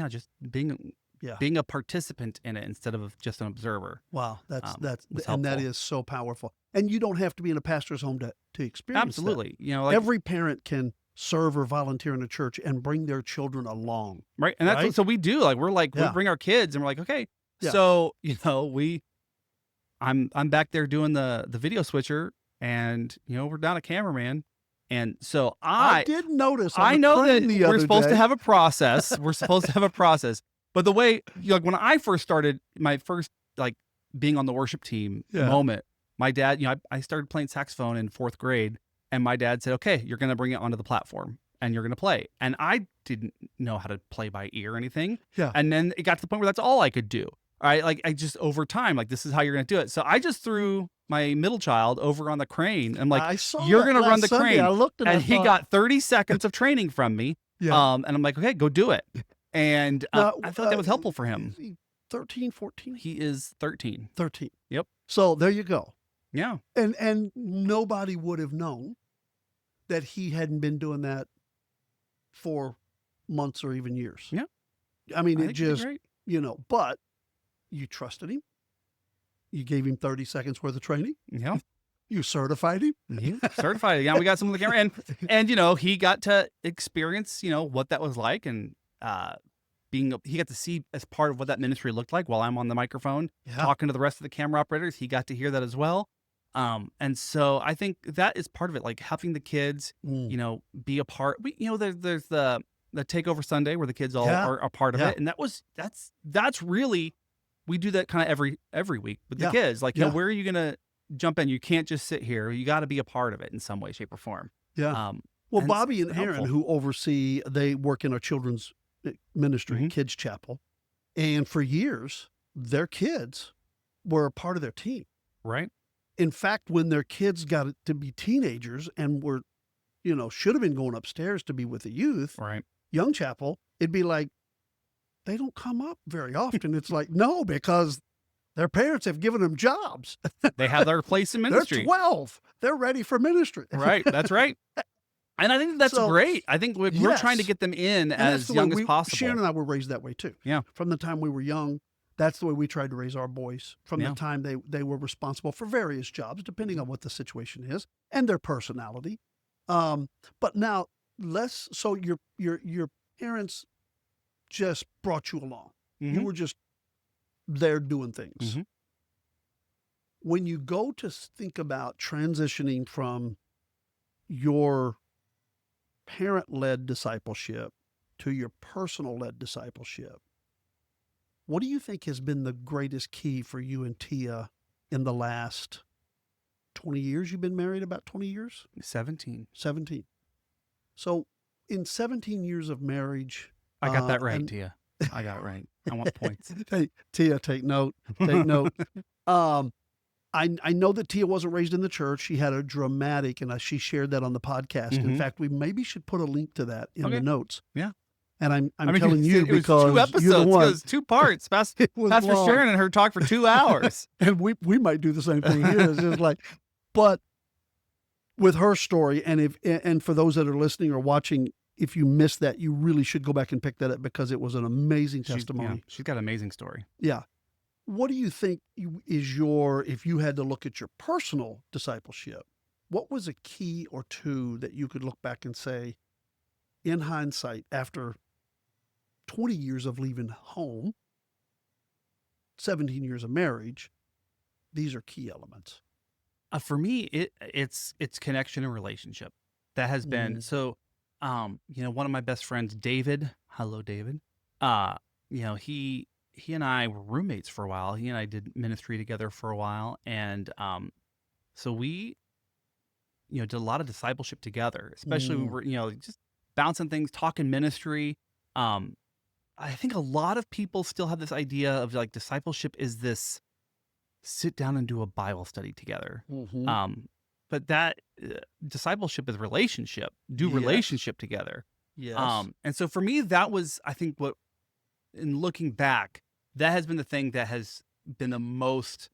just being Yeah. a participant in it instead of just an observer. Wow. That's was and that helpful. is so powerful. And you don't have to be in a pastor's home to experience that. Absolutely. Like Every parent can serve or volunteer in a church and bring their children along. right. And that's right? what, so we do. Like, we're like, we Yeah. bring our kids and we're like, okay, Yeah. so, I'm back there doing the video switcher and, we're down a cameraman. And so I did notice. On I the know that train the we're other supposed day- to have a process. We're supposed to have a process. But the way, like when I first started, my first like being on the worship team Yeah. moment, my dad, I started playing saxophone in 4th grade, and my dad said, "Okay, you're going to bring it onto the platform and you're going to play." And I didn't know how to play by ear or anything. Yeah. And then it got to the point where that's all I could do. All right, like I just over time, like this is how you're going to do it. So I just threw my middle child over on the crane. I'm like, I saw "You're that gonna run last the Sunday. crane." I looked at and it, he thought, got 30 seconds of training from me. Yeah. And I'm like, okay, go do it. And Now, I felt like that was helpful for him. is he 13, 14? He is 13. 13. Yep. So there you go. Yeah. And nobody would have known that he hadn't been doing that for months or even years. Yeah. I mean, I it think he did just, great. but you trusted him. You gave him 30 seconds worth of training. Yeah. You certified him. Certified. Yeah, we got some of the camera. And he got to experience, what that was like. And he got to see as part of what that ministry looked like while I'm on the microphone, Yeah. talking to the rest of the camera operators. He got to hear that as well. And so I think that is part of it, like helping the kids, Mm. be a part. There's the Takeover Sunday where the kids all Yeah. are a part of Yeah. it. And that's really, we do that kind of every week with the Yeah. kids. Like, Yeah. where are you going to jump in? You can't just sit here. You got to be a part of it in some way, shape, or form. Yeah. and Well, it's Bobby and Aaron, helpful. who oversee, they work in our children's ministry, Mhm. Kids Chapel. And for years, their kids were a part of their team. Right. In fact, when their kids got to be teenagers and were, should have been going upstairs to be with the youth, Right. Young Chapel, it'd be like, they don't come up very often. It's like, no, because their parents have given them jobs. They have their place in ministry. They're 12. They're ready for ministry. Right. That's right. And I think that's So, great. I think we're trying to yes. get them in And that's as the way young as possible. Sharon and I were raised that way too. Yeah. From the time we were young, that's the way we tried to raise our boys. From Yeah. the time they were responsible for various jobs, depending on what the situation is and their personality. But now so your parents just brought you along. You Mhm. were just there doing things. Mhm. When you go to think about transitioning from your parent-led discipleship to your personal-led discipleship, what do you think has been the greatest key for you and Tia in the last 20 years? You've been married about 20 years? 17. 17. So in 17 years of marriage... I got that right, and- Tia. I got it right. I want points. Hey, Tia, take note. Take note. I know that Tia wasn't raised in the church. She had a dramatic, and she shared that on the podcast. In Mhm. fact, we maybe should put a link to that in the Okay. notes. Yeah. And I'm I mean, telling you it was because 2 episodes. you're the one. It was 2 parts. Pastor It was long. Sharon and her talk for 2 hours. And we might do the same thing here. It's just like, but with her story, and for those that are listening or watching, if you missed that, you really should go back and pick that up because it was an amazing testimony. She's got an amazing story. Yeah. What do you think is if you had to look at your personal discipleship, what was a key or two that you could look back and say, in hindsight, after 20 years of leaving home, 17 years of marriage, these are key elements? For me, it's connection and relationship. That has been so. One of my best friends, David. Hello, David. He and I were roommates for a while. He and I did ministry together for a while, and so we, did a lot of discipleship together. Especially when we're, just bouncing things, talking ministry. I think a lot of people still have this idea of like discipleship is this sit down and do a Bible study together. Mhm. But that discipleship is relationship. Do Yes. relationship together. Yes. And so for me, that was, I think, what, in looking back, that has been the thing that has been the most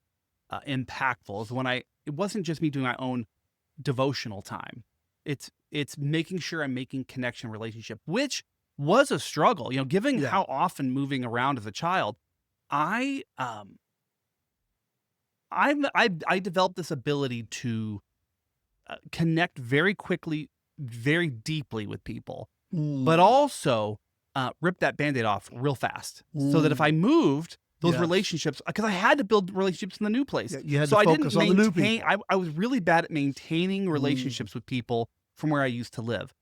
impactful, is when it wasn't just me doing my own devotional time. It's making sure I'm making connection, relationship, which was a struggle, given Yeah. how often moving around as a child, I developed this ability to connect very quickly, very deeply with people, but also rip that Band-Aid off real fast, so that if I moved, those Yes. relationships, because I had to build relationships in the new place. Yeah, you had So to I didn't focus on the new maintain, people. I was really bad at maintaining relationships with people from where I used to live.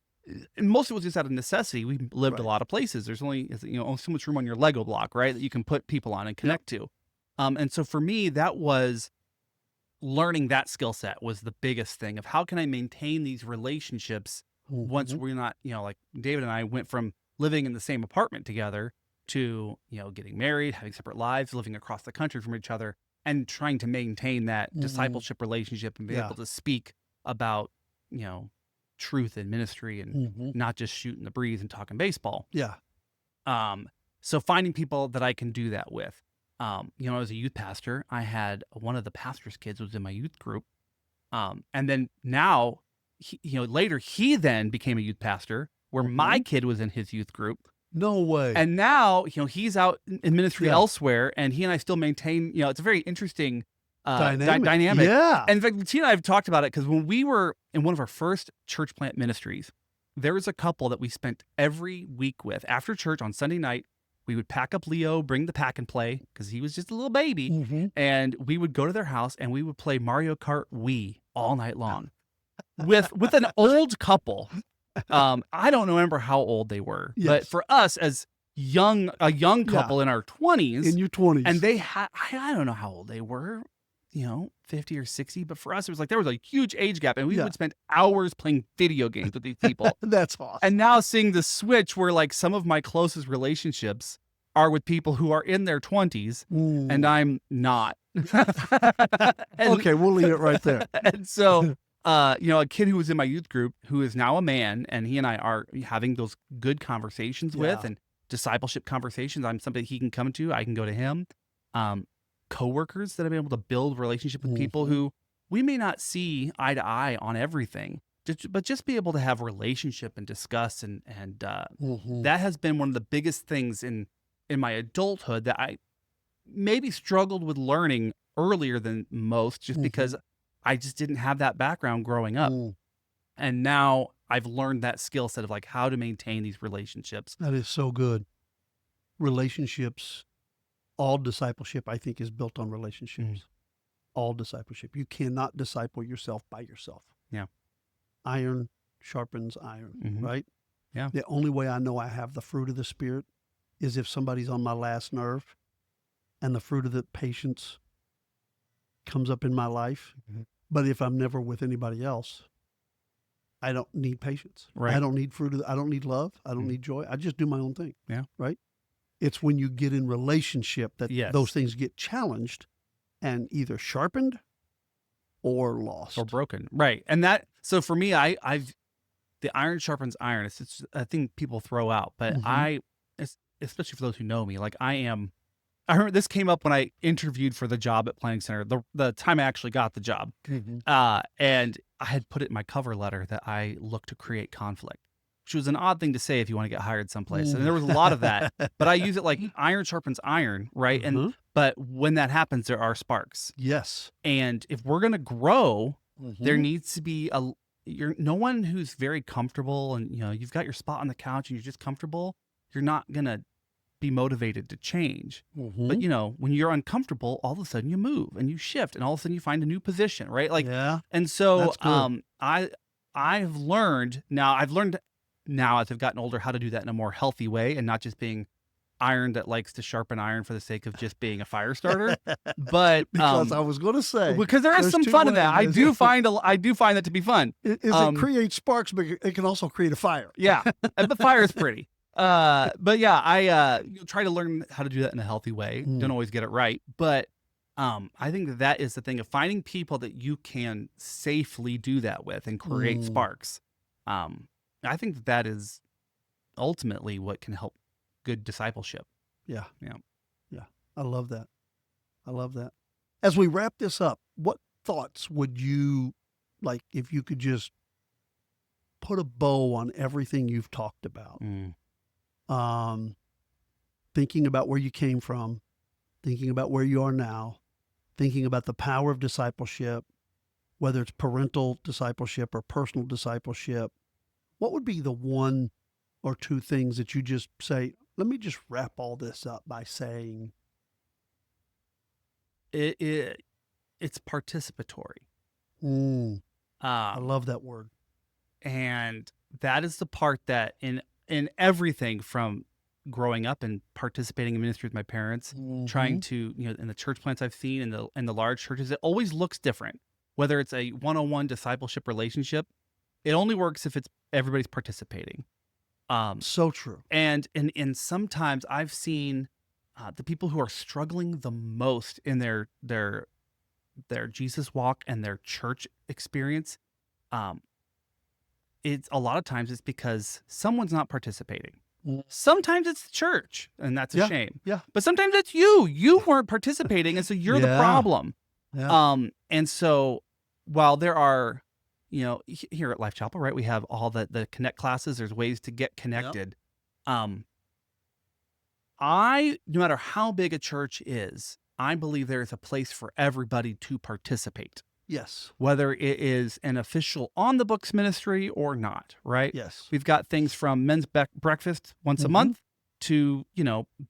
And most of it was just out of necessity. We lived a Right. lot of places. There's only so much room on your Lego block, right, that you can put people on and connect to. And so for me, that was learning that skill set was the biggest thing of how can I maintain these relationships once Mhm. we're not, like David and I went from living in the same apartment together to, getting married, having separate lives, living across the country from each other, and trying to maintain that discipleship relationship and be Yeah. able to speak about, truth in ministry and Mhm. not just shooting the breeze and talking baseball. Yeah. So finding people that I can do that with. I was a youth pastor. I had one of the pastor's kids was in my youth group. And then now, later he then became a youth pastor where my kid was in his youth group. No way. And now, he's out in ministry Yeah. elsewhere, and he and I still maintain, it's a very interesting Dynamic. Yeah. And in fact, Tina and I have talked about it because when we were in one of our first church plant ministries, there was a couple that we spent every week with. After church on Sunday night, we would pack up Leo, bring the pack and play because he was just a little baby, Mhm. and we would go to their house and we would play Mario Kart Wii all night long with an old couple. I don't remember how old they were, but Yes. for us as a young couple in our 20s, In your 20s. and they had, I don't know how old they were, 50 or 60, but for us, it was like there was a huge age gap, and we Yeah. would spend hours playing video games with these people. That's awesome. And now seeing the switch where like some of my closest relationships are with people who are in their 20s, and I'm not. Okay, we'll leave it right there. And so, a kid who was in my youth group who is now a man, and he and I are having those good conversations with Yeah. and discipleship conversations. I'm somebody he can come to. I can go to him. Coworkers that I've been able to build relationship with people who we may not see eye to eye on everything, but just be able to have relationship and discuss. And that has been one of the biggest things in my adulthood that I maybe struggled with learning earlier than most, just because I just didn't have that background growing up. And now I've learned that skill set of like how to maintain these relationships. That is so good. Relationships, all discipleship, I think, is built on relationships. All discipleship. You cannot disciple yourself by yourself. Yeah. Iron sharpens iron, Mhm. right? Yeah. The only way I know I have the fruit of the Spirit is if somebody's on my last nerve and the fruit of the patience comes up in my life. But if I'm never with anybody else, I don't need patience. Right. I don't need I don't need love. I don't need joy. I just do my own thing. Yeah. Right. It's when you get in relationship that Yes. those things get challenged and either sharpened or lost. Or broken. Right. And that, so for me, I've, the iron sharpens iron. It's a thing people throw out, but especially for those who know me, like I remember this came up when I interviewed for the job at Planning Center, the time I actually got the job. And I had put it in my cover letter that I look to create conflict, which was an odd thing to say if you want to get hired someplace. And there was a lot of that, but I use it like iron sharpens iron, right? And but when that happens, there are sparks. Yes. And if we're going to grow, there needs to be no one who's very comfortable and, you've got your spot on the couch and you're just comfortable. You're not going to be motivated to change. But, when you're uncomfortable, all of a sudden you move and you shift and all of a sudden you find a new position, right? Like, yeah. and so, That's good. I've learned now as I've gotten older, how to do that in a more healthy way and not just being iron that likes to sharpen iron for the sake of just being a fire starter. But Because I was going to say, because there is there's some two fun in that. I ways. do find that to be fun. it creates sparks, but it can also create a fire. Yeah, and the fire is pretty. But yeah, I try to learn how to do that in a healthy way. Don't always get it right, but I think that is the thing of finding people that you can safely do that with and create Mm, sparks. I think that is ultimately what can help good discipleship. yeah, Yeah. yeah. I love that. I love that. As we wrap this up, what thoughts would you like if you could just put a bow on everything you've talked about? Mm. Um, Thinking about where you came from, thinking about where you are now, thinking about the power of discipleship, whether it's parental discipleship or personal discipleship. What would be the one or two things that you just say, let me just wrap all this up by saying, It's participatory. I Um, love that word. and that is the part that in everything from growing up and participating in ministry with my parents, trying Mm-hmm. to, in the church plants I've seen in the large churches, it always looks different. Whether it's a one-on-one discipleship relationship, it only works if it's everybody's participating. Um, So true. and sometimes I've seen the people who are struggling the most in their Jesus walk and their church experience. Um, it's a lot of times it's because someone's not participating. Mm. Sometimes it's the church, and that's a Yeah. shame. Yeah. But sometimes it's you. You weren't participating, and so you're the Yeah. problem. Yeah. And so while there are, here at Life Chapel, right, we have all the connect classes. There's ways to get Yep. connected. No matter how big a church is, I believe there is a place for everybody to participate, Yes. whether it is an official on the books ministry or not, right? Yes. We've got things from men's breakfast once a Mm-hmm. month to,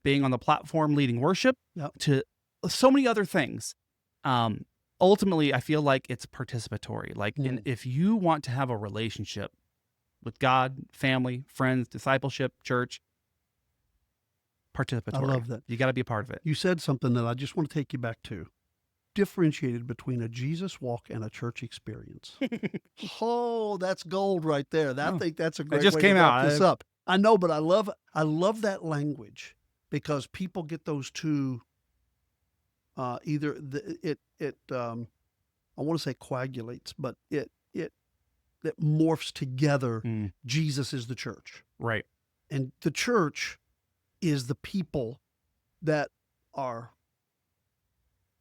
being on the platform leading worship Yep. to so many other things. Ultimately, I feel like it's participatory. Like, if you want to have a relationship with God, family, friends, discipleship, church, participatory. I love that. You got to be a part of it. You said something that I just want to take you back to. Differentiated between a Jesus walk and a church experience. Oh, that's gold right there. I think that's a great just way came to wrap out. this up. I know, but I love that language because people get those two. Either I want to say coagulates, but it morphs together. Jesus is the church, Right. and the church is the people that are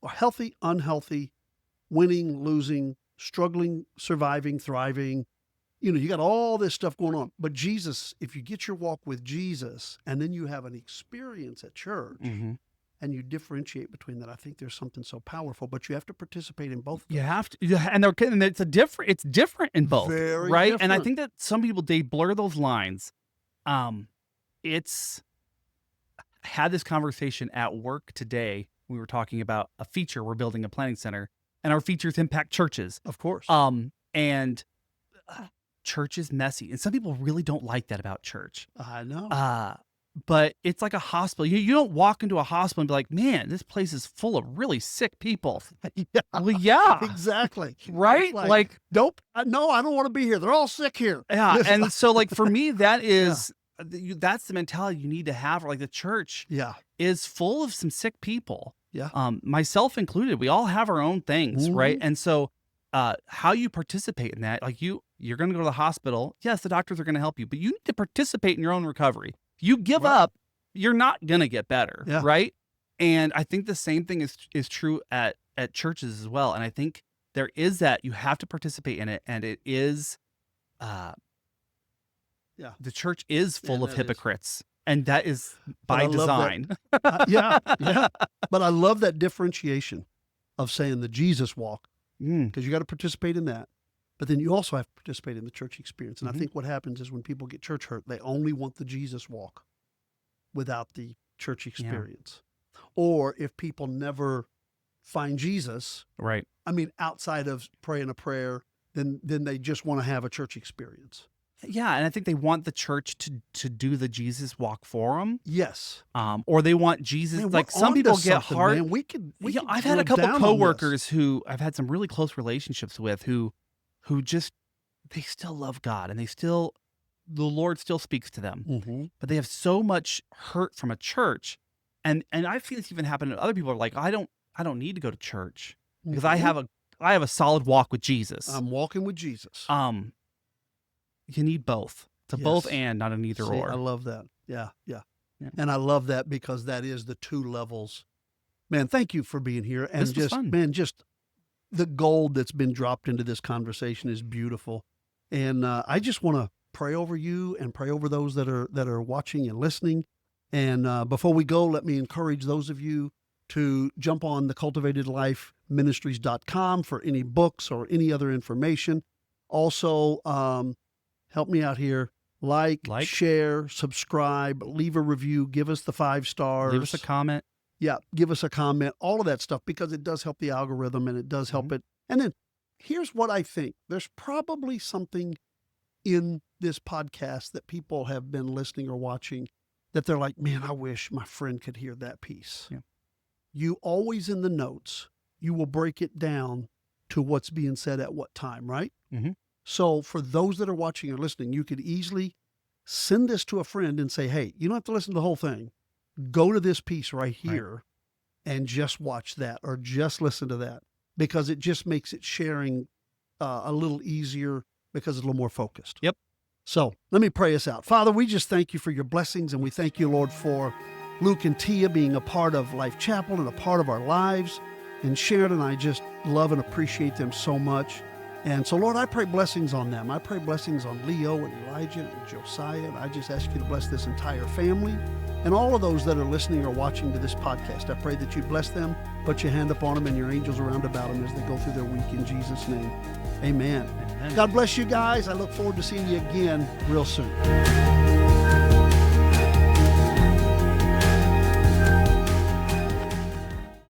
healthy, unhealthy, winning, losing, struggling, surviving, thriving. You got all this stuff going on. But Jesus, if you get your walk with Jesus and then you have an experience at church and you differentiate between that, I think there's something so powerful. But you have to participate in both of You those. have to, and it's different in both, Very right? And I different. think that some people, they blur those lines. I had this conversation at work today. We were talking about a feature. We're building a planning center, and our features impact churches. Of course. And church is messy, and some people really don't like that about church. I know. But it's like a hospital. You don't walk into a hospital and be like, man, this place is full of really sick people. Yeah, Well, yeah, exactly. right? Like, nope. No, I don't want to be here. They're all sick here. Yeah, and so like for me, that is that's the mentality you need to have. Like the church, is full of some sick people. Yeah. Myself included. We all have our own things, right? And so, how you participate in that, like you're going to go to the hospital. Yes, the doctors are going to help you, but you need to participate in your own recovery. If you give up, you're not going to get better, right? And I think the same thing is true at churches as well. And I think there is that you have to participate in it, and it is, the church is full of hypocrites, and that is by design. Yeah. But I love that differentiation of saying the Jesus walk, because you got to participate in that. But then you also have to participate in the church experience. And I think what happens is when people get church hurt, they only want the Jesus walk without the church experience. Or if people never find Jesus, right? I mean, outside of praying a prayer, then they just want to have a church experience. Yeah, and I think they want the church to do the Jesus walk for them. Yes. Or they want Jesus. Man, like some people get hard. Man. We could I've had a couple coworkers who I've had some really close relationships with who just, they still love God, and the Lord still speaks to them, but they have so much hurt from a church. And I've seen this even happen to other people. Are like, I don't need to go to church because I have a solid walk with Jesus. I'm walking with Jesus. You need both. It's a both and, not an either or. I love that. Yeah. Yeah. And I love that because that is the two levels. Man, thank you for being here. And This was fun. just the gold that's been dropped into this conversation is beautiful. And I just want to pray over you and pray over those that are watching and listening. And before we go, let me encourage those of you to jump on the cultivatedlifeministries.com for any books or any other information. Also, help me out here. Like, share, subscribe, leave a review, give us the 5 stars. Leave us a comment. Yeah, give us a comment, all of that stuff, because it does help the algorithm and it does help it. And then here's what I think. There's probably something in this podcast that people have been listening or watching that they're like, man, I wish my friend could hear that piece. Yeah. You always in the notes, you will break it down to what's being said at what time, right? Mm-hmm. So for those that are watching or listening, you could easily send this to a friend and say, hey, you don't have to listen to the whole thing. Go to this piece right here and just watch that or just listen to that, because it just makes it sharing a little easier because it's a little more focused. Yep. So let me pray us out. Father, we just thank you for your blessings, and we thank you, Lord, for Luke and Tia being a part of Life Chapel and a part of our lives. And Sharon and I just love and appreciate them so much. And so, Lord, I pray blessings on them. I pray blessings on Leo and Elijah and Josiah. And I just ask you to bless this entire family and all of those that are listening or watching to this podcast. I pray that you bless them, put your hand upon them and your angels around about them as they go through their week in Jesus' name. Amen. Amen. God bless you guys. I look forward to seeing you again real soon.